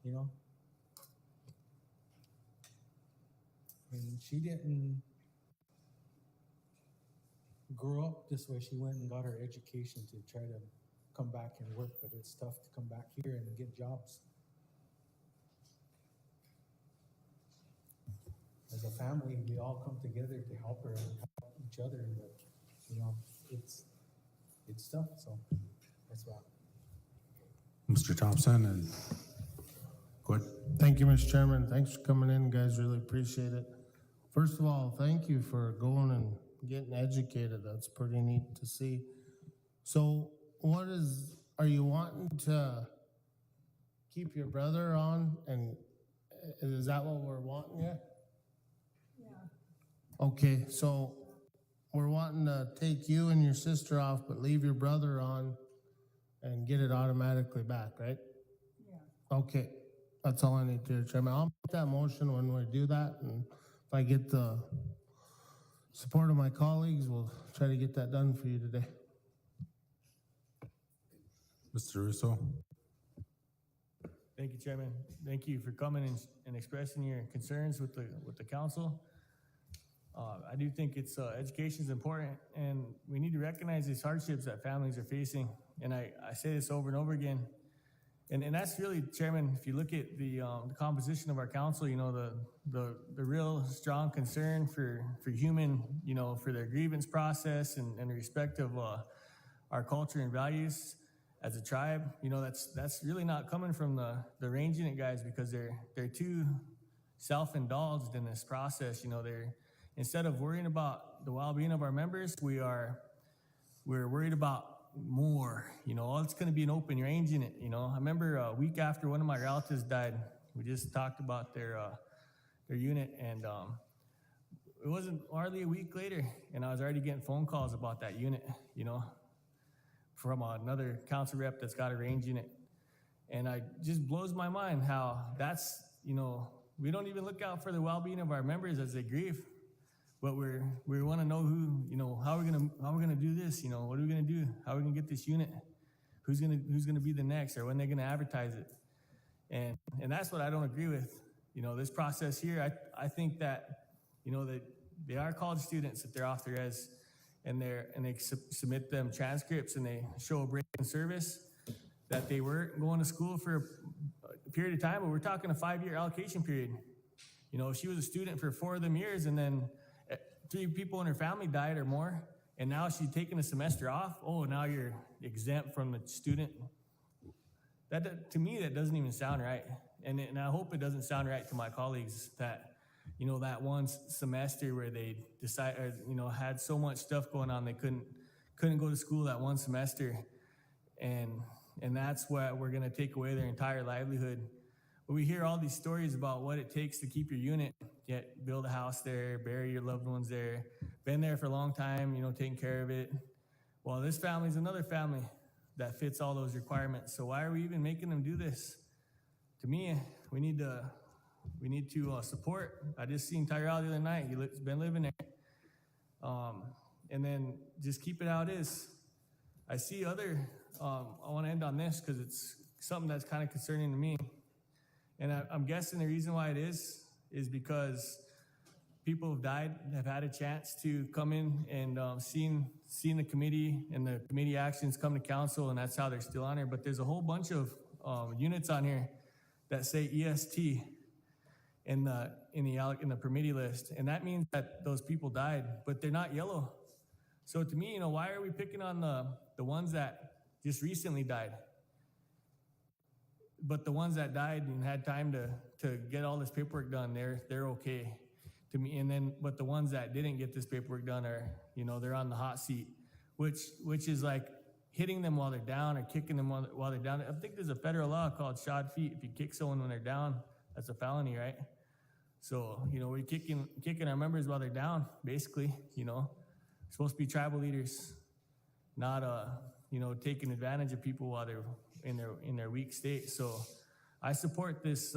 you know. And she didn't grow up this way. She went and got her education to try to come back and work, but it's tough to come back here and get jobs. As a family, we all come together to help her and help each other, but you know, it's tough. So that's why. Mr. Thompson, and go ahead. Thank you, Mr. Chairman. Thanks for coming in, guys. Really appreciate it. First of all, thank you for going and getting educated. That's pretty neat to see. So are you wanting to keep your brother on, and is that what we're wanting yet? Yeah. Okay, so we're wanting to take you and your sister off, but leave your brother on and get it automatically back, right? Yeah. Okay, that's all I need to do, Chairman. I'll make that motion when we do that, and if I get the support of my colleagues, we'll try to get that done for you today. Mr. Russo. Thank you, Chairman. Thank you for coming and expressing your concerns with the council. I do think it's education is important, and we need to recognize these hardships that families are facing. And I say this over and over again. And that's really, Chairman, if you look at the composition of our council, you know, the real strong concern for human, you know, for their grievance process and respect of our culture and values as a tribe, you know, that's really not coming from the range unit guys, because they're too self-indulged in this process. You know, instead of worrying about the well-being of our members, we're worried about more, you know. It's going to be an open range unit, you know. I remember a week after one of my relatives died, we just talked about their unit, and it wasn't hardly a week later, and I was already getting phone calls about that unit, you know, from another council rep that's got a range unit. And it just blows my mind how that's, you know, we don't even look out for the well-being of our members as they grieve, but we want to know who, you know, how we're gonna do this, you know, what are we gonna do, how are we gonna get this unit, who's gonna be the next, or when they're gonna advertise it, and that's what I don't agree with, you know, this process here. I think that, you know, that they are college students, that they're off their res, and they submit them transcripts and they show a break in service, that they were going to school for a period of time, but we're talking a 5-year allocation period. You know, she was a student for 4 of them years, and then 3 people in her family died or more, and now she's taking a semester off. Oh, now you're exempt from the student. That, to me, that doesn't even sound right. And I hope it doesn't sound right to my colleagues that, you know, that one semester where they decide, or, you know, had so much stuff going on, they couldn't go to school that one semester. And that's what we're gonna take away their entire livelihood. But we hear all these stories about what it takes to keep your unit, build a house there, bury your loved ones there, been there for a long time, you know, taking care of it. Well, this family's another family that fits all those requirements. So why are we even making them do this? To me, we need to support. I just seen Tyrell the other night. He's been living there. And then just keep it how it is. I see other, I want to end on this because it's something that's kind of concerning to me. And I'm guessing the reason why it is because people have died, have had a chance to come in and seen the committee and the committee actions come to council, and that's how they're still on here. But there's a whole bunch of units on here that say EST in the permittee list, and that means that those people died, but they're not yellow. So to me, you know, why are we picking on the ones that just recently died? But the ones that died and had time to get all this paperwork done, they're okay to me. And then, but the ones that didn't get this paperwork done are, you know, they're on the hot seat, which is like hitting them while they're down or kicking them while they're down. I think there's a federal law called shod feet. If you kick someone when they're down, that's a felony, right? So, you know, we're kicking our members while they're down, basically, you know. We're supposed to be tribal leaders, not, you know, taking advantage of people while they're in their weak state. So I support this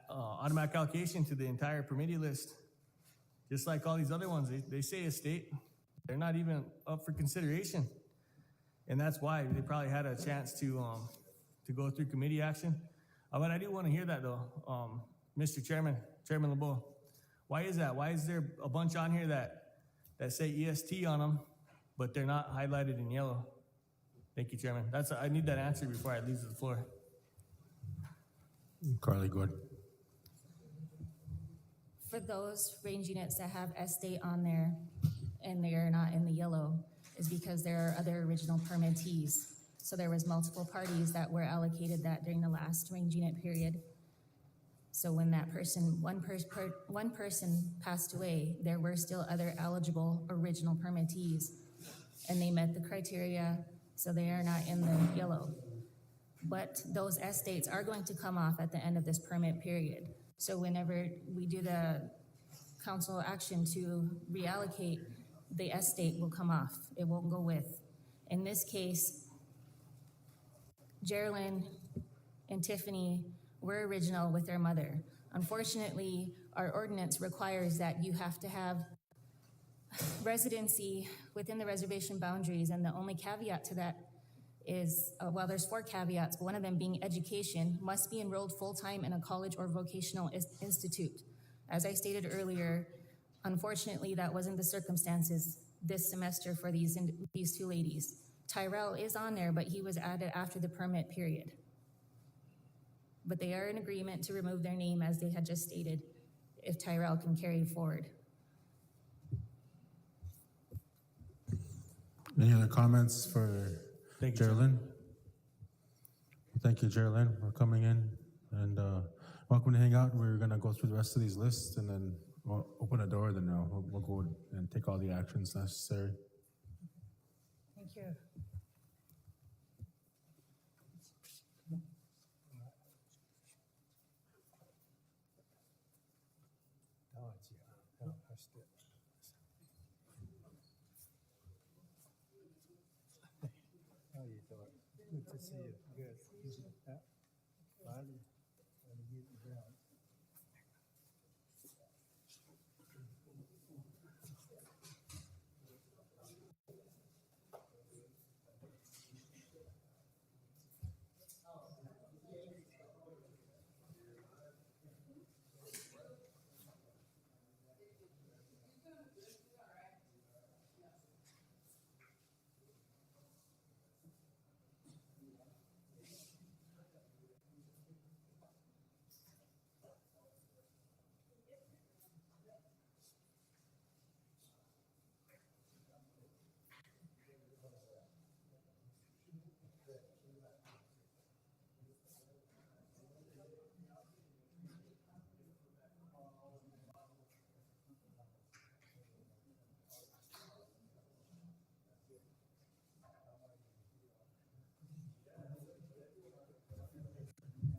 automatic allocation to the entire permittee list. Just like all these other ones, they say a state, they're not even up for consideration. And that's why they probably had a chance to go through committee action. But I do want to hear that though, Mr. Chairman LeBeau. Why is that? Why is there a bunch on here that say EST on them, but they're not highlighted in yellow? Thank you, Chairman. I need that answer before I leave the floor. Carly, go ahead. For those range units that have estate on there and they are not in the yellow is because there are other original permittees. So there was multiple parties that were allocated that during the last range unit period. So when that person, one person passed away, there were still other eligible original permittees, and they met the criteria, so they are not in the yellow. But those estates are going to come off at the end of this permit period. So whenever we do the council action to reallocate, the estate will come off. It won't go with. In this case, Geraldine and Tiffany were original with their mother. Unfortunately, our ordinance requires that you have to have residency within the reservation boundaries, and the only caveat to that is, well, there's 4 caveats, but one of them being education, must be enrolled full-time in a college or vocational institute. As I stated earlier, unfortunately, that wasn't the circumstances this semester for these 2 ladies. Tyrell is on there, but he was added after the permit period. But they are in agreement to remove their name, as they had just stated, if Tyrell can carry forward. Any other comments for Geraldine? Thank you, Geraldine, for coming in, and welcome to hang out. We're gonna go through the rest of these lists, and then we'll open a door, then we'll go and take all the actions necessary. Thank you. crushed it. How you doing? Good to see you. Good. Yeah. Finally, when you get down.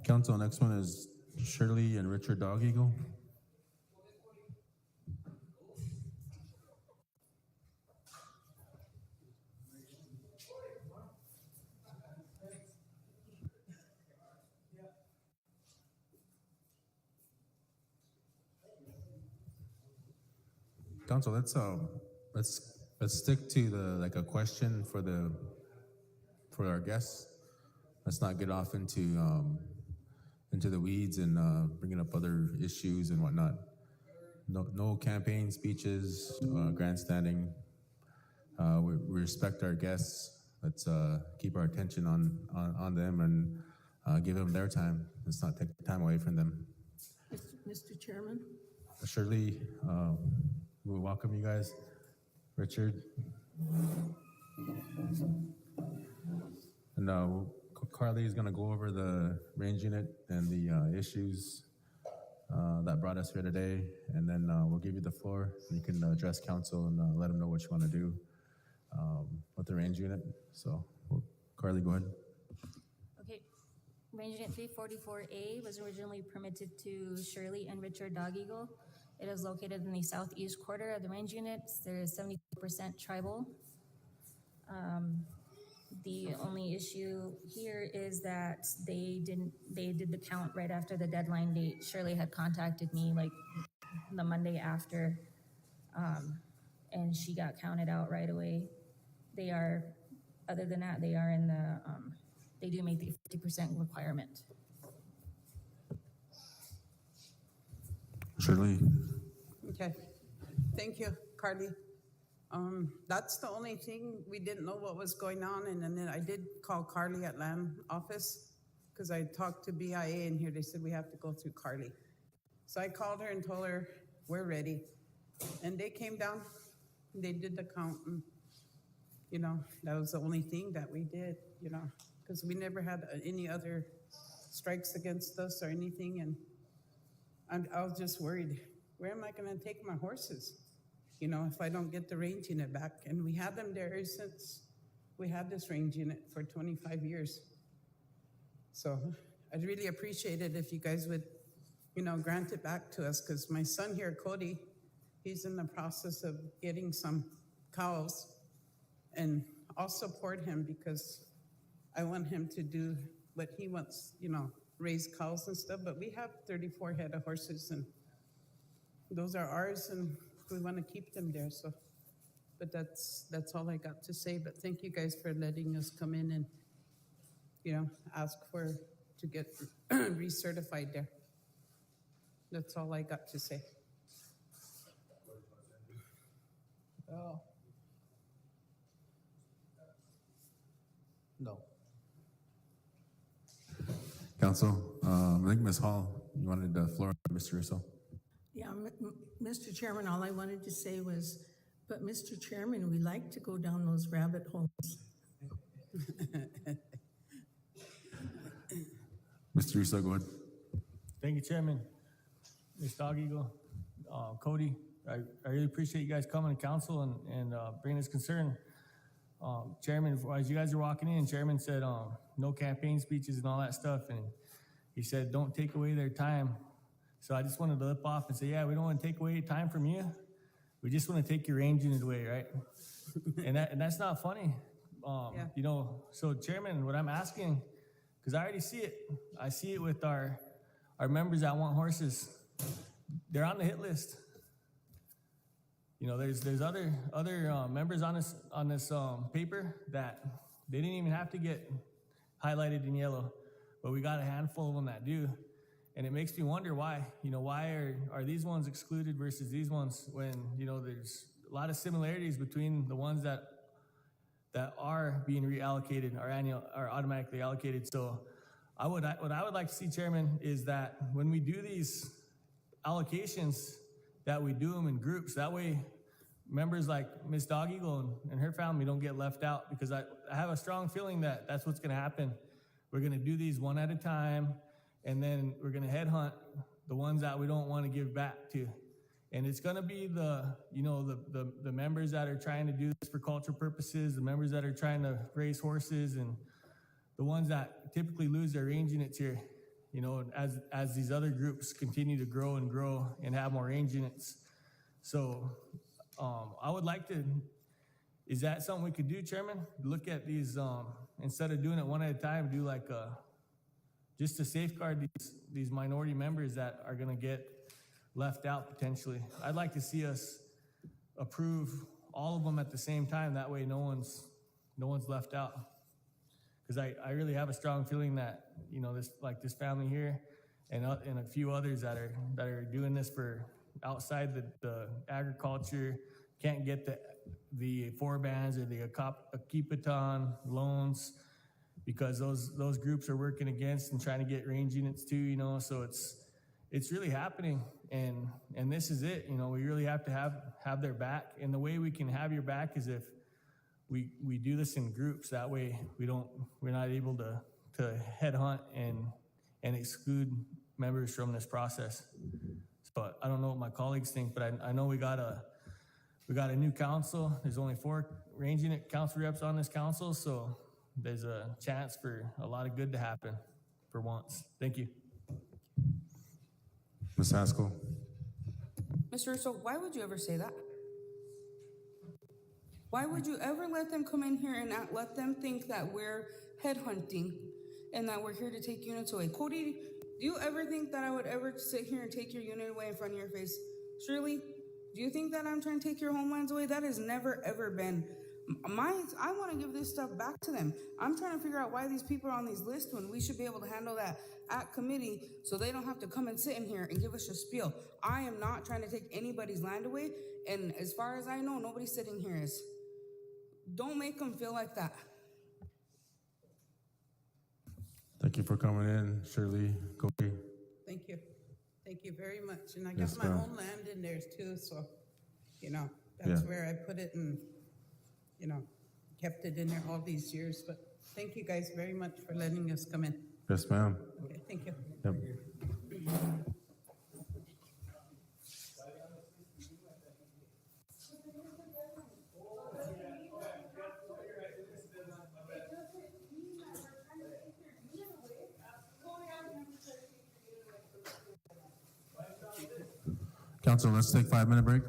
Council, next one is Shirley and Richard Dog Eagle. Council, let's stick to a question for our guests. Let's not get off into the weeds and bringing up other issues and whatnot. No campaign speeches, grandstanding. We respect our guests. Let's keep our attention on them and give them their time. Let's not take the time away from them. Mr. Chairman? Shirley, we welcome you guys. Richard. And Carly is going to go over the range unit and the issues that brought us here today, and then we'll give you the floor. You can address council and let them know what you want to do with the range unit. So, Carly, go ahead. Okay, range unit 344A was originally permitted to Shirley and Richard Dog Eagle. It is located in the southeast quarter of the range units. There is 70% tribal. The only issue here is that they did the count right after the deadline date. Shirley had contacted me like the Monday after, and she got counted out right away. They are, other than that, they are in the, they do make the 50% requirement. Shirley. Okay, thank you, Carly. That's the only thing, we didn't know what was going on, and then I did call Carly at land office because I talked to BIA in here. They said we have to go through Carly. So I called her and told her we're ready, and they came down, and they did the count, and that was the only thing that we did, because we never had any other strikes against us or anything, and I was just worried. Where am I going to take my horses? If I don't get the range unit back. And we had them there since we had this range unit for 25 years. So I'd really appreciate it if you guys would, grant it back to us, because my son here, Cody, he's in the process of getting some cows, and I'll support him because I want him to do what he wants, raise cows and stuff, but we have 34 head of horses, and those are ours, and we want to keep them there. So, but that's all I got to say. But thank you guys for letting us come in and, ask to get recertified there. That's all I got to say. Oh. No. Council, I think Ms. Hall, you wanted the floor, Mr. Russo. Yeah, Mr. Chairman, all I wanted to say was, but Mr. Chairman, we like to go down those rabbit holes. Mr. Russo, go ahead. Thank you, Chairman. Ms. Dog Eagle, Cody, I really appreciate you guys coming to council and bringing this concern. Chairman, as you guys are walking in, Chairman said no campaign speeches and all that stuff, and he said don't take away their time. So I just wanted to lip off and say, yeah, we don't want to take away time from you, we just want to take your range unit away, right? and that's not funny. Yeah. You know, so Chairman, what I'm asking, because I already see it. I see it with our members that want horses. They're on the hit list. You know, there's other members on this paper that they didn't even have to get highlighted in yellow, but we got a handful of them that do, and it makes me wonder why. You know, why are these ones excluded versus these ones when, you know, there's a lot of similarities between the ones that are being reallocated are automatically allocated. So what I would like to see, Chairman, is that when we do these allocations, that we do them in groups. That way members like Miss Dog Eagle and her family don't get left out, because I have a strong feeling that that's what's going to happen. We're going to do these one at a time, and then we're going to headhunt the ones that we don't want to give back to. And it's going to be the members that are trying to do this for cultural purposes, the members that are trying to raise horses, and the ones that typically lose their range units here. You know, as these other groups continue to grow and have more range units. So I would like to, is that something we could do, Chairman? Look at these, instead of doing it one at a time, do like just to safeguard these minority members that are gonna get left out potentially. I'd like to see us approve all of them at the same time. That way no one's left out. Because I really have a strong feeling that, you know, this family here and a few others that are doing this for outside the agriculture, can't get the forebands or the Akipaton loans, because those groups are working against and trying to get range units too, you know. So it's really happening, and this is it. You know, we really have to have their back, and the way we can have your back is if we do this in groups. That way we're not able to headhunt and exclude members from this process. So I don't know what my colleagues think, but I know we got a new council. There's only 4 range unit council reps on this council, so there's a chance for a lot of good to happen for once. Thank you. Ms. Haskell. Mr. Russo, why would you ever say that? Why would you ever let them come in here and let them think that we're headhunting and that we're here to take units away? Cody, do you ever think that I would ever sit here and take your unit away in front of your face? Shirley, do you think that I'm trying to take your homelands away? That has never, ever been I want to give this stuff back to them. I'm trying to figure out why these people are on these lists when we should be able to handle that at committee so they don't have to come and sit in here and give us a spiel. I am not trying to take anybody's land away, and as far as I know, nobody sitting here is. Don't make them feel like that. Thank you for coming in, Shirley, Cody. Thank you. Thank you very much. And I got Yes, my ma'am. own land in there too, so, you know, that's where I put it and, you know, kept it in there all these years. But thank you guys very much for letting us come in. Yes, ma'am. Okay, thank you. Yep. Council, let's take a 5-minute break.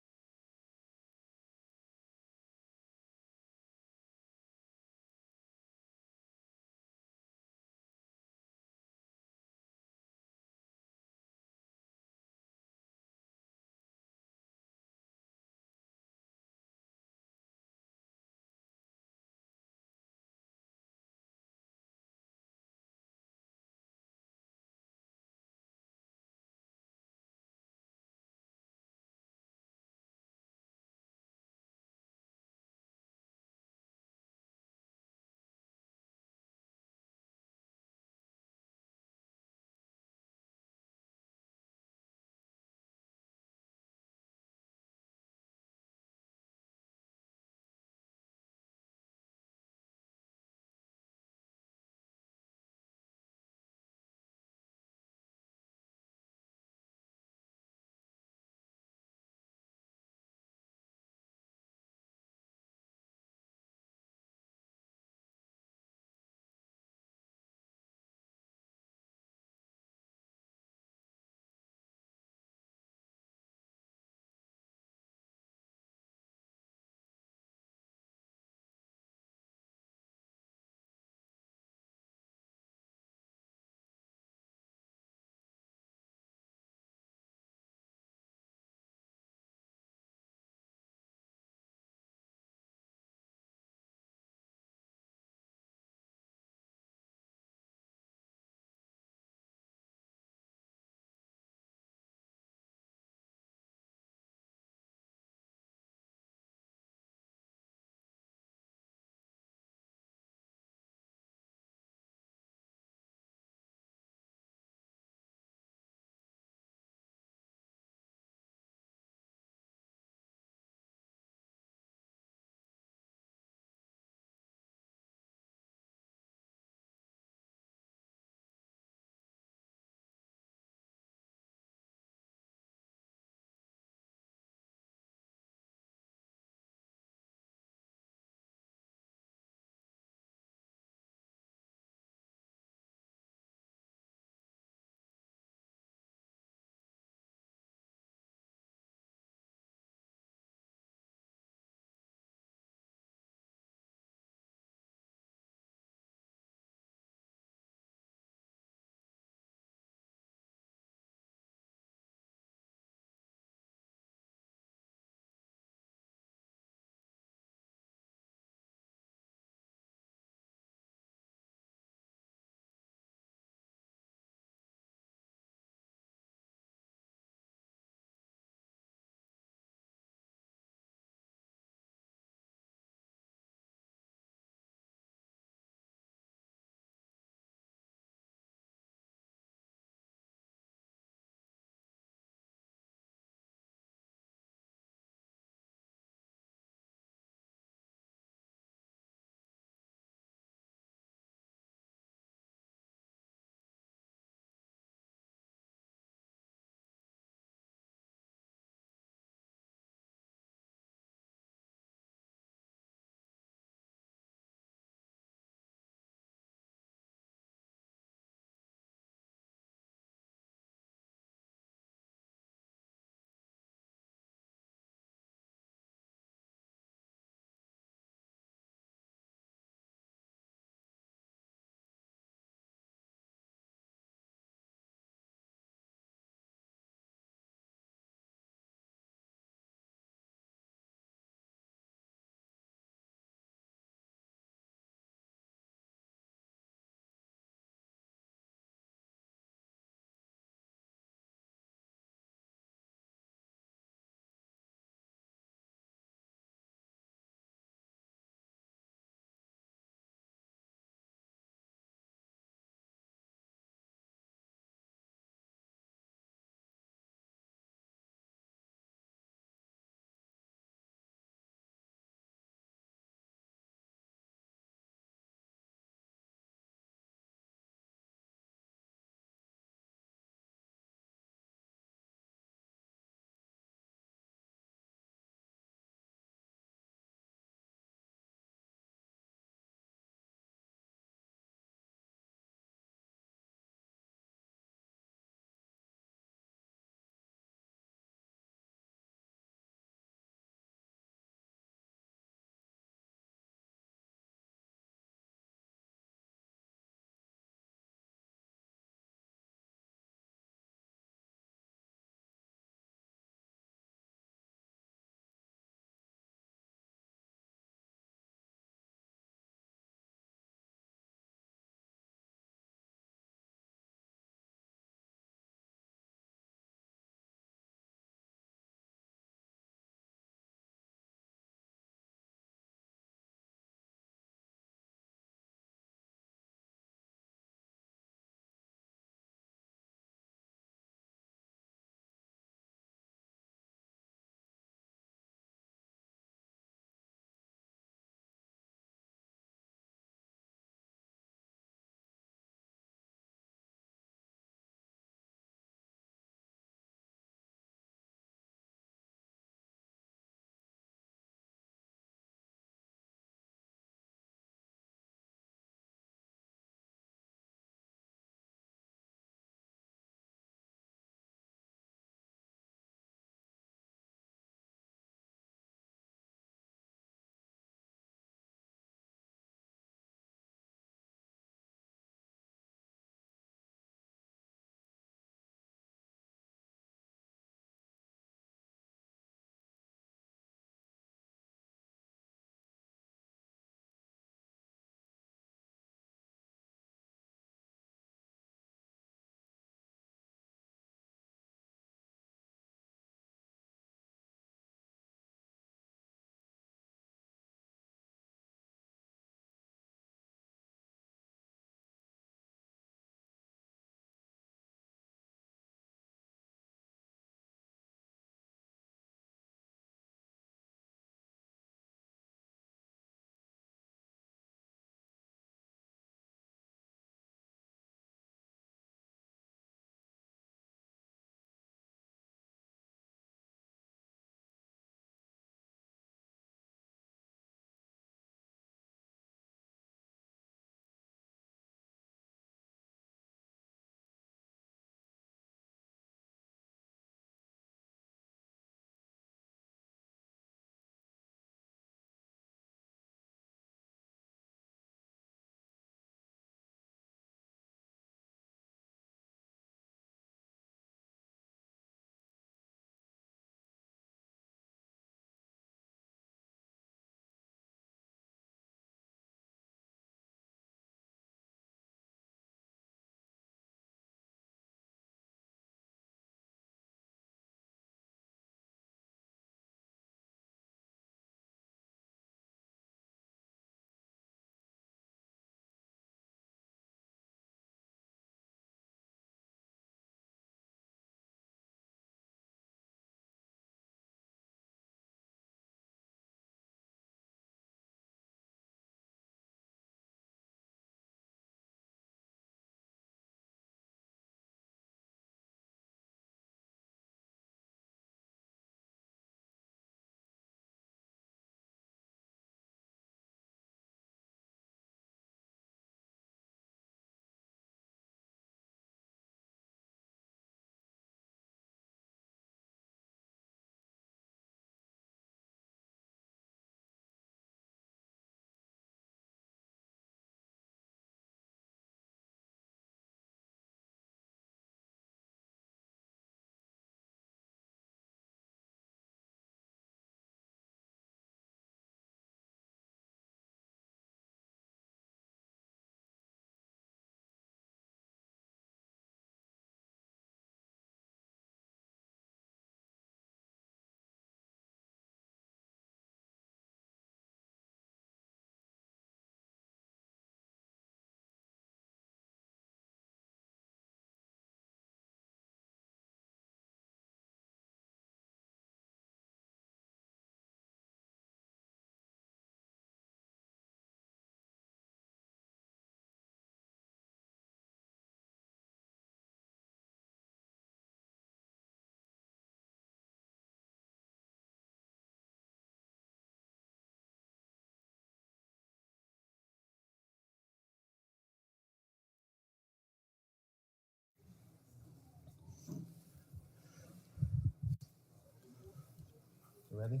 ready?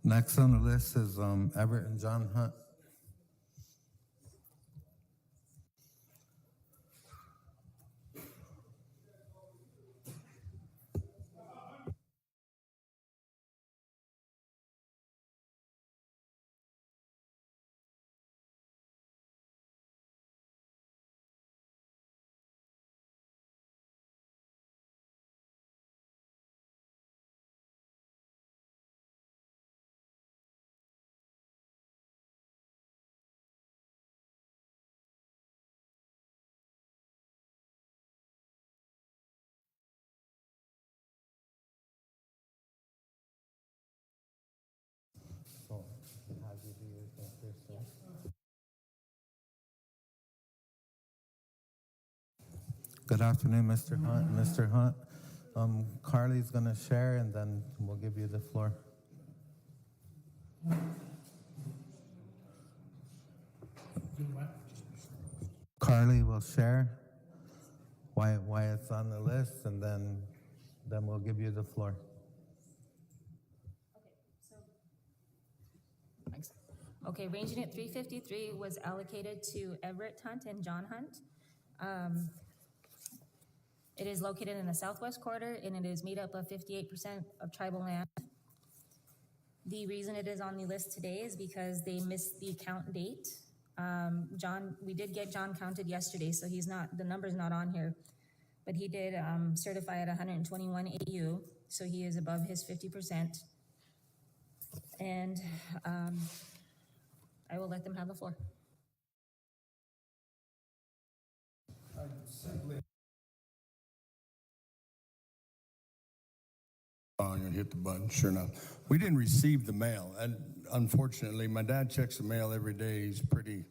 Next on the list is Everett and John Hunt. So, how do you do your thing first, sir? Good afternoon, Mr. Hunt. Mr. Hunt, Carly's going to share, and then we'll give you the floor. Carly will share why it's on the list, and then we'll give you the floor. Okay, Range Unit 353 was allocated to Everett Hunt and John Hunt. It is located in the southwest quarter, and it is made up of 58% of tribal land. The reason it is on the list today is because they missed the count date. We did get John counted yesterday, so the number's not on here, but he did certify at 121 AU, so he is above his 50%. And I will let them have the floor. I'm gonna hit the button, sure enough. We didn't receive the mail, and unfortunately, my dad checks the mail every day. He's pretty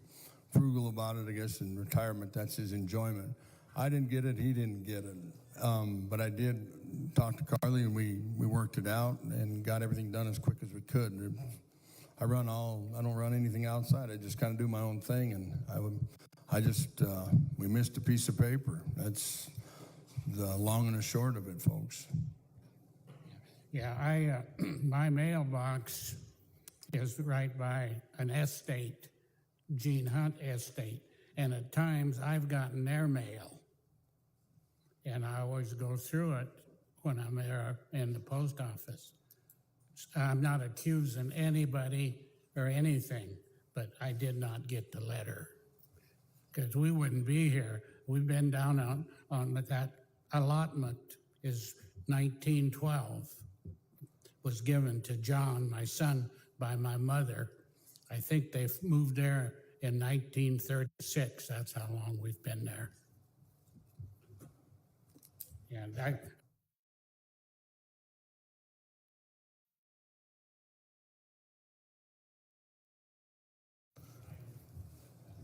frugal about it, I guess, in retirement. That's his enjoyment. I didn't get it, he didn't get it. But I did talk to Carly, and we worked it out and got everything done as quick as we could. I don't run anything outside. I just kind of do my own thing, and we missed a piece of paper. That's the long and the short of it, folks. Yeah, my mailbox is right by an estate, Gene Hunt Estate, and at times I've gotten their mail, and I always go through it when I'm there in the post office. I'm not accusing anybody or anything, but I did not get the letter, because we wouldn't be here. We've been down on that allotment is 1912. Was given to John, my son, by my mother. I think they moved there in 1936. That's how long we've been there. And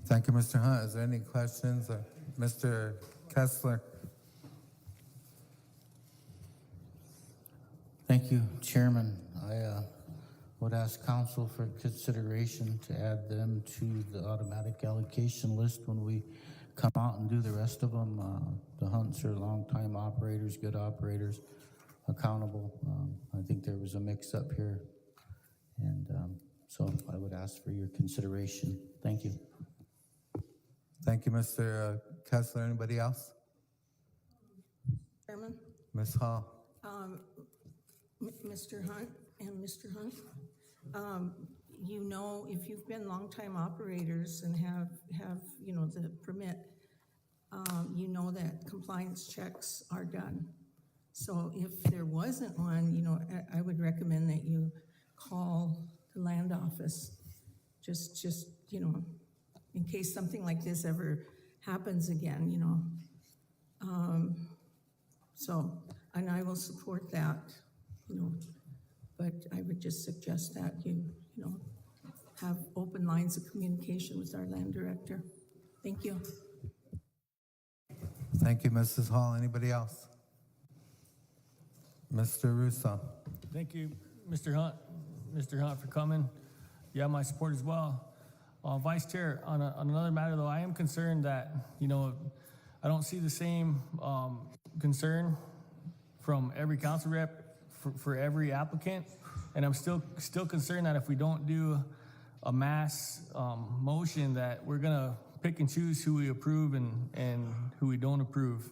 Thank you, Mr. Hunt. Is there any questions? Mr. Kessler? Thank you, Chairman. I would ask council for consideration to add them to the automatic allocation list when we come out and do the rest of them. The Hunts are longtime operators, good operators, accountable. I think there was a mix-up here, and so I would ask for your consideration. Thank you. Thank you, Mr. Kessler. Anybody else? Chairman? Ms. Hall? Mr. Hunt and Mr. Hunt, you know, if you've been longtime operators and have the permit, you know that compliance checks are done. So if there wasn't one, I would recommend that you call the land office, just in case something like this ever happens again, So, and I will support that. But I would just suggest that you have open lines of communication with our land director. Thank you. Thank you, Mrs. Hall. Anybody else? Mr. Russo? Thank you, Mr. Hunt, for coming. You have my support as well. Vice Chair, on another matter though, I am concerned that, I don't see the same concern from every council rep for every applicant. And I'm still concerned that if we don't do a mass motion, that we're gonna pick and choose who we approve and who we don't approve.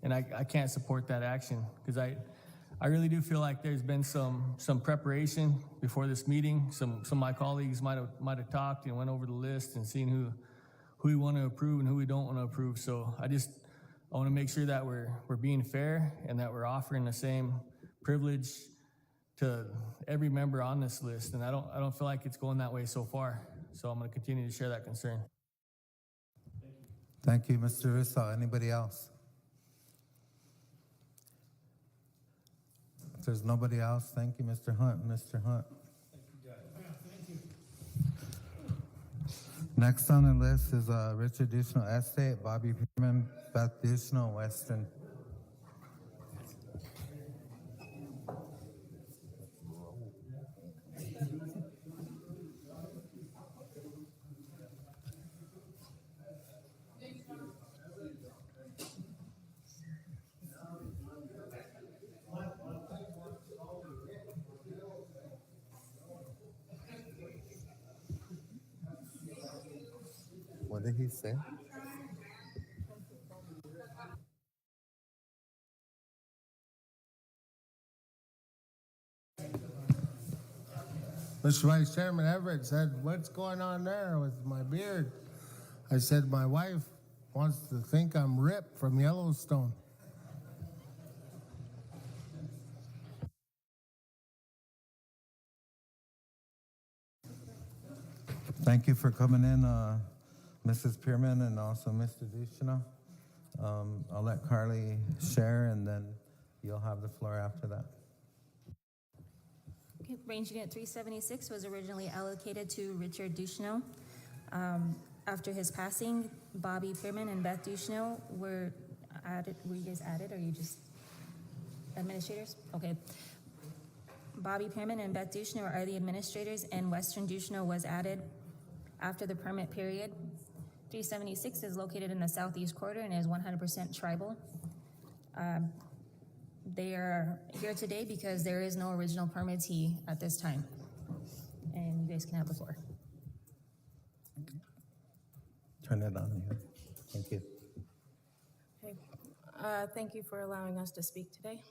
And I can't support that action because I really do feel like there's been some preparation before this meeting. Some of my colleagues might have talked and went over the list and seen who we want to approve and who we don't want to approve. So I want to make sure that we're being fair and that we're offering the same privilege to every member on this list. And I don't feel like it's going that way so far. So I'm going to continue to share that concern. Thank you, Mr. Russo. Anybody else? If there's nobody else, thank you, Mr. Hunt. Mr. Hunt. Next on the list is Richard Duchesneau Estate, Bobby Pierman, Beth Duchesneau, Western. What did he say? Mr. Vice Chairman Everett said, "What's going on there with my beard?" I said, "My wife wants to think I'm Rip from Yellowstone." Thank you for coming in, Mrs. Pierman and also Mr. Duchesneau. I'll let Carly share and then you'll have the floor after that. Okay, range unit 376 was originally allocated to Richard Duchesneau. After his passing, Bobby Pierman and Beth Duchesneau were added. Were you guys added, or are you just administrators? Okay. Bobby Pierman and Beth Duchesneau are the administrators, and Western Duchesneau was added after the permit period. 376 is located in the southeast quarter and is 100% tribal. They are here today because there is no original permittee at this time. And you guys can have the floor. Turn it on here. Thank you. Okay. Thank you for allowing us to speak today.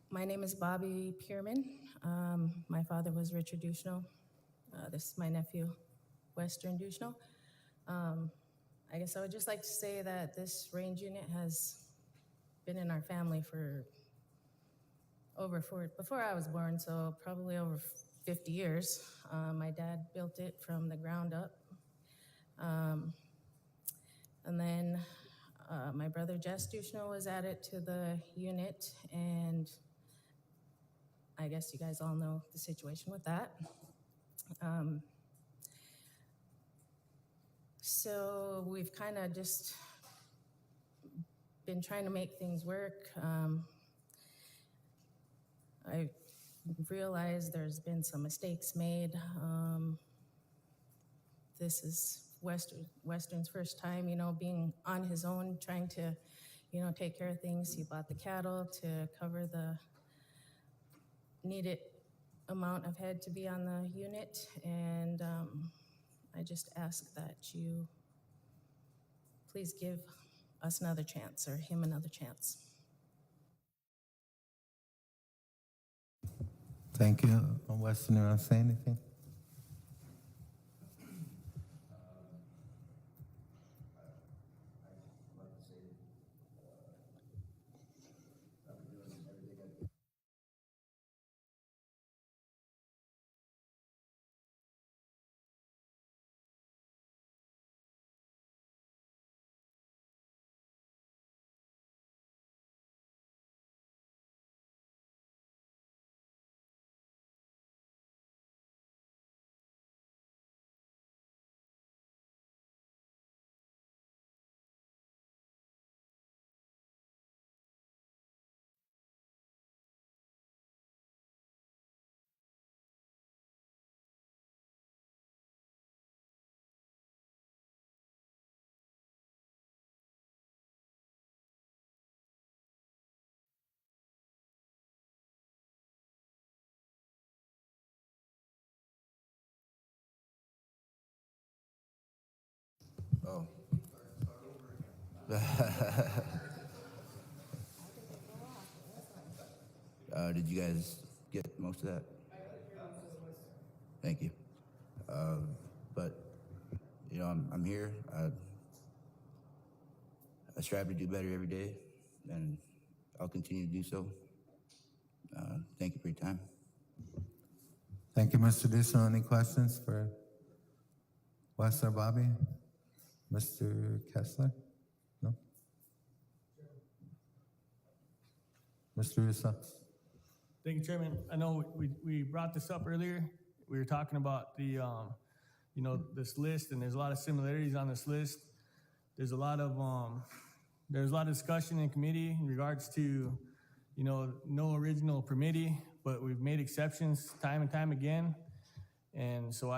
My name is Bobby Pierman. My father was Richard Duchesneau. This is my nephew, Western Duchesneau. I guess I would just like to say that this range unit has been in our family before I was born, so probably over 50 years. My dad built it from the ground up. And then my brother Jess Duchesneau was added to the unit, and I guess you guys all know the situation with that. So we've kind of just been trying to make things work. I realized there's been some mistakes made. This is Western's first time, being on his own, trying to, take care of things. He bought the cattle to cover the needed amount of head to be on the unit, and I just ask that you please give us another chance, or him another chance. Thank you. Weston, you want to say anything? Oh. Did you guys get most of that? Thank you. But, you know, I'm here. I strive to do better every day, and I'll continue to do so. Thank you for your time. Thank you, Mr. Dishon. Any questions for Wes or Bobby? Mr. Kessler? No? Mr. Russo? Thank you, Chairman. I know we brought this up earlier. We were talking about the, this list, and there's a lot of similarities on this list. There's a lot of discussion in committee in regards to, no original permittee, but we've made exceptions time and time again. And so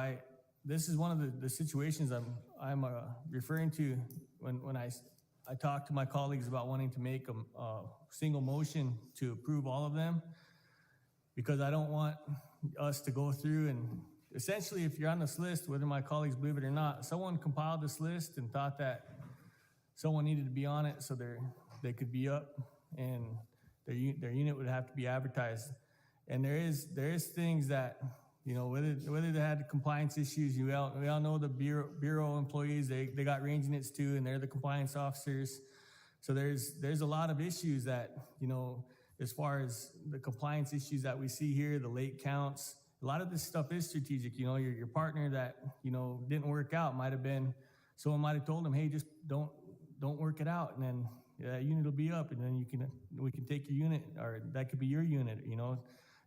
this is one of the situations I'm referring to when I talk to my colleagues about wanting to make a single motion to approve all of them, because I don't want us to go through and essentially, if you're on this list, whether my colleagues believe it or not, someone compiled this list and thought that someone needed to be on it so they could be up and their unit would have to be advertised. And there is things that, whether they had compliance issues, we all know the bureau employees, they got range units too, and they're the compliance officers. So there's a lot of issues that, as far as the compliance issues that we see here, the late counts, a lot of this stuff is strategic. Your partner that, didn't work out might have been, someone might have told him, hey, just don't work it out. And then that unit will be up, and then we can take your unit, or that could be your unit,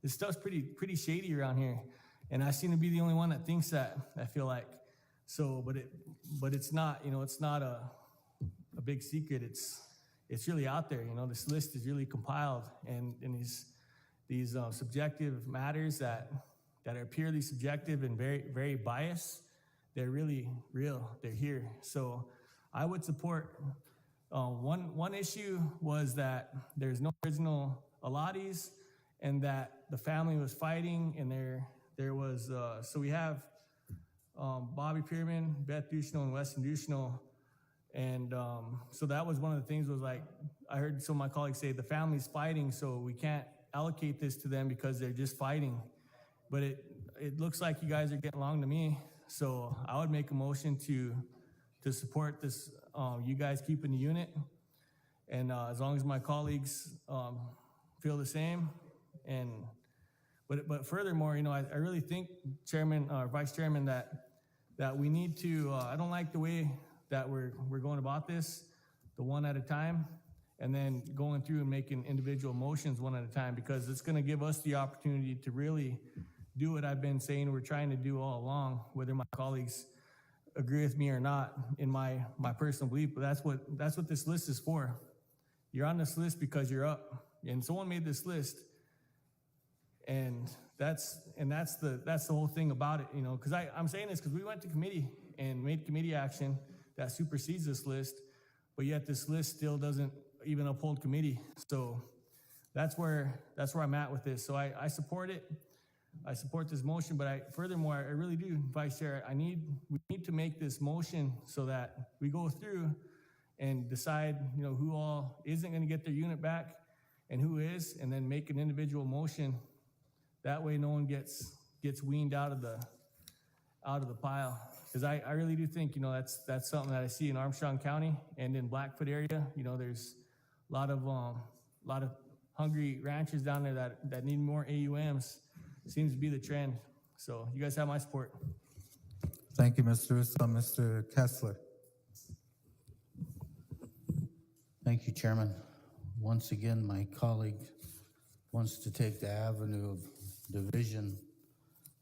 This stuff's pretty shady around here. And I seem to be the only one that thinks that, I feel like. So, but it's not, it's not a big secret. It's really out there. This list is really compiled, and these subjective matters that are purely subjective and very, very biased, they're really real. They're here. So I would support, one issue was that there's no original allottees, and that the family was fighting, and there was, so we have Bobby Pierman, Beth Duchesneau, and Weston Duchesneau. And so that was one of the things, was like, I heard some of my colleagues say the family's fighting, so we can't allocate this to them because they're just fighting. But it looks like you guys are getting along to me. So I would make a motion to support this, you guys keeping the unit. And as long as my colleagues feel the same. But furthermore, I really think, Chairman, Vice Chairman, that we need to, I don't like the way that we're going about this, the one at a time, and then going through and making individual motions one at a time, because it's going to give us the opportunity to really do what I've been saying we're trying to do all along, whether my colleagues agree with me or not, in my personal belief. But that's what this list is for. You're on this list because you're up, and someone made this list, and that's the whole thing about it, because I'm saying this because we went to committee and made committee action that supersedes this list, but yet this list still doesn't even uphold committee. So that's where I'm at with this. So I support it. I support this motion, but furthermore, I really do, Vice Chair, we need to make this motion so that we go through and decide, who all isn't going to get their unit back and who is, and then make an individual motion. That way no one gets weaned out of the pile. Because I really do think, that's something that I see in Armstrong County and in Blackfoot area. There's a lot of hungry ranchers down there that need more AUMs. Seems to be the trend. So you guys have my support. Thank you, Mr. Russo. Mr. Kessler? Thank you, Chairman. Once again, my colleague wants to take the avenue of division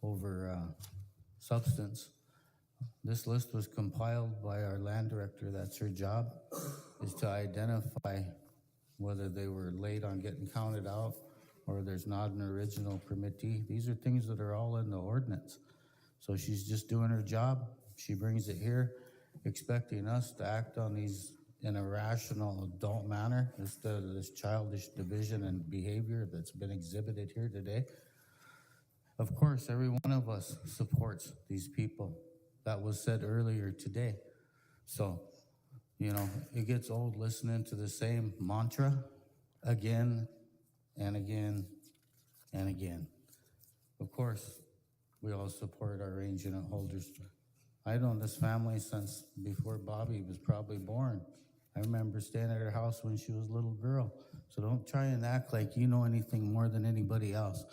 over substance. This list was compiled by our land director. That's her job, is to identify whether they were late on getting counted out or there's not an original permittee. These are things that are all in the ordinance. So she's just doing her job. She brings it here, expecting us to act on these in a rational, adult manner instead of this childish division and behavior that's been exhibited here today. Of course, every one of us supports these people. That was said earlier today. So, you know, it gets old listening to the same mantra again and again and again. Of course, we all support our range unit holders. I've known this family since before Bobby was probably born. I remember staying at her house when she was a little girl. So don't try and act like you know anything more than anybody else.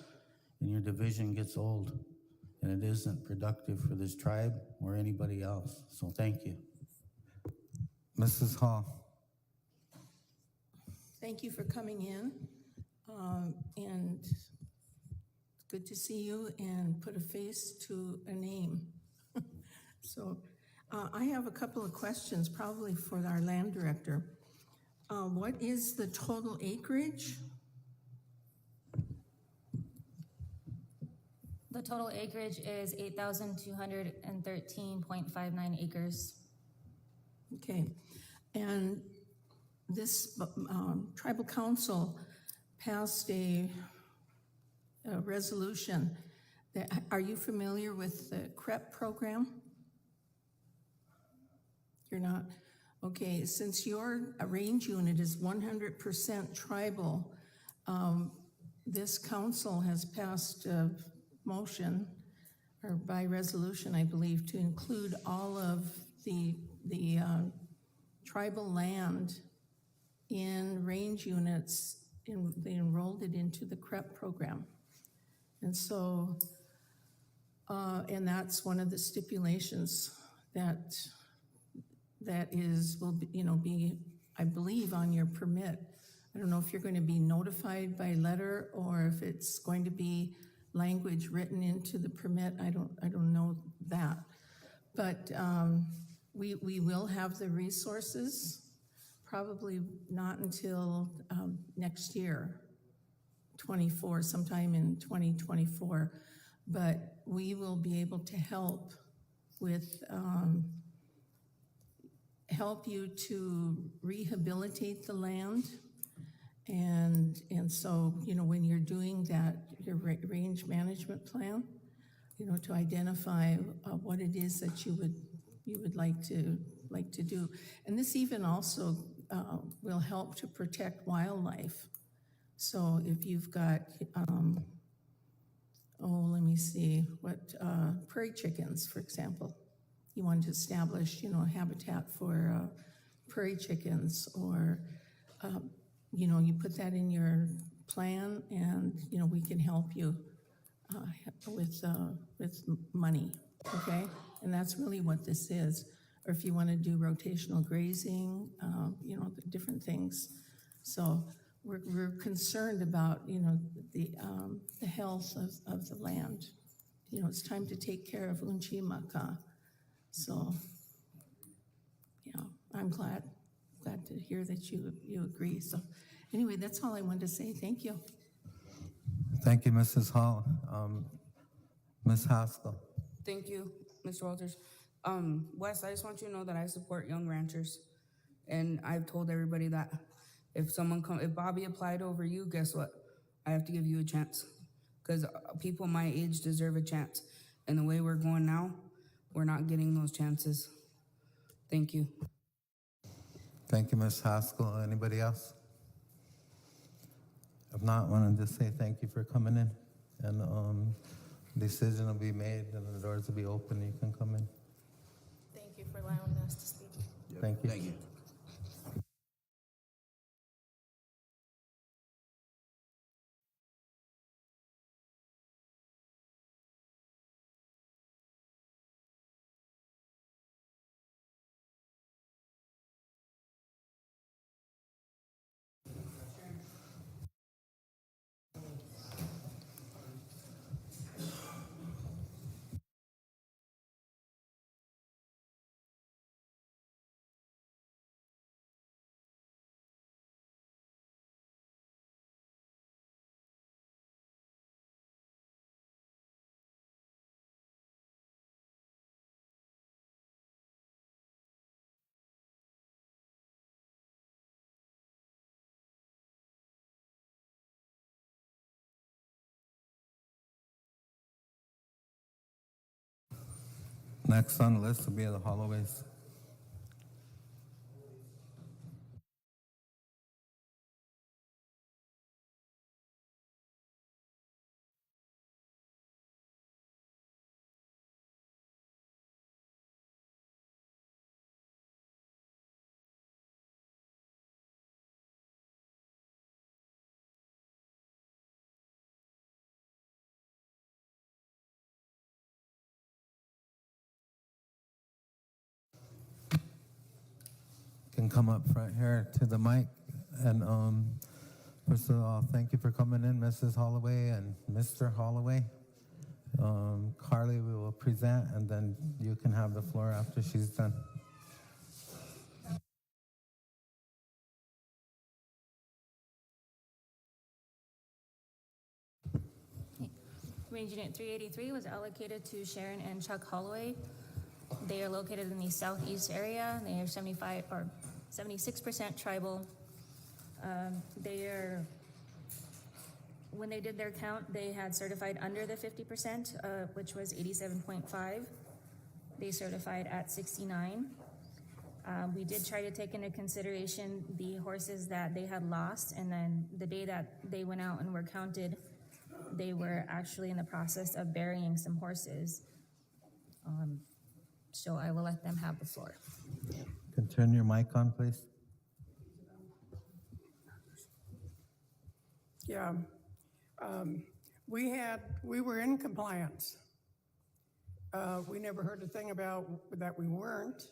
And your division gets old, and it isn't productive for this tribe or anybody else. So thank you. Mrs. Hall. Thank you for coming in. And it's good to see you and put a face to a name. So I have a couple of questions, probably for our land director. What is the total acreage? The total acreage is 8,213.59 acres. Okay, and this tribal council passed a resolution. Are you familiar with the CREP program? You're not? Okay, since your range unit is 100% tribal, this council has passed a motion, or by resolution, I believe, to include all of the tribal land in range units. They enrolled it into the CREP program. And so, and that's one of the stipulations that will be, be, I believe, on your permit. I don't know if you're going to be notified by letter or if it's going to be language written into the permit. I don't know that. But we will have the resources, probably not until next year, 24, sometime in 2024. But we will be able to help with help you to rehabilitate the land. And so, when you're doing that, your range management plan, to identify what it is that you would like to do. And this even also will help to protect wildlife. So if you've got, let me see, prairie chickens, for example, you want to establish, habitat for prairie chickens, or, you put that in your plan, and, we can help you with money, okay? And that's really what this is. Or if you want to do rotational grazing, the different things. So we're concerned about, the health of the land. It's time to take care of Unchimaka. So, I'm glad to hear that you agree. So anyway, that's all I wanted to say. Thank you. Thank you, Mrs. Hall. Ms. Haskell. Thank you, Mr. Walters. Wes, I just want you to know that I support young ranchers. And I've told everybody that if Bobby applied over you, guess what? I have to give you a chance. Because people my age deserve a chance. And the way we're going now, we're not getting those chances. Thank you. Thank you, Ms. Haskell. Anybody else? If not, I want to just say thank you for coming in. And decision will be made and the doors will be open. You can come in. Thank you for allowing us to speak. Thank you. Thank you. Next on the list will be the Holloways. can come up front here to the mic. And first of all, thank you for coming in, Mrs. Holloway and Mr. Holloway. Carly, we will present, and then you can have the floor after she's done. Range Unit 383 was allocated to Sharon and Chuck Holloway. They are located in the southeast area. They are 76% tribal. When they did their count, they had certified under the 50%, which was 87.5. They certified at 69. We did try to take into consideration the horses that they had lost, and then the day that they went out and were counted, they were actually in the process of burying some horses. So I will let them have the floor. Can turn your mic on, please. Yeah. We were in compliance. We never heard a thing about that we weren't.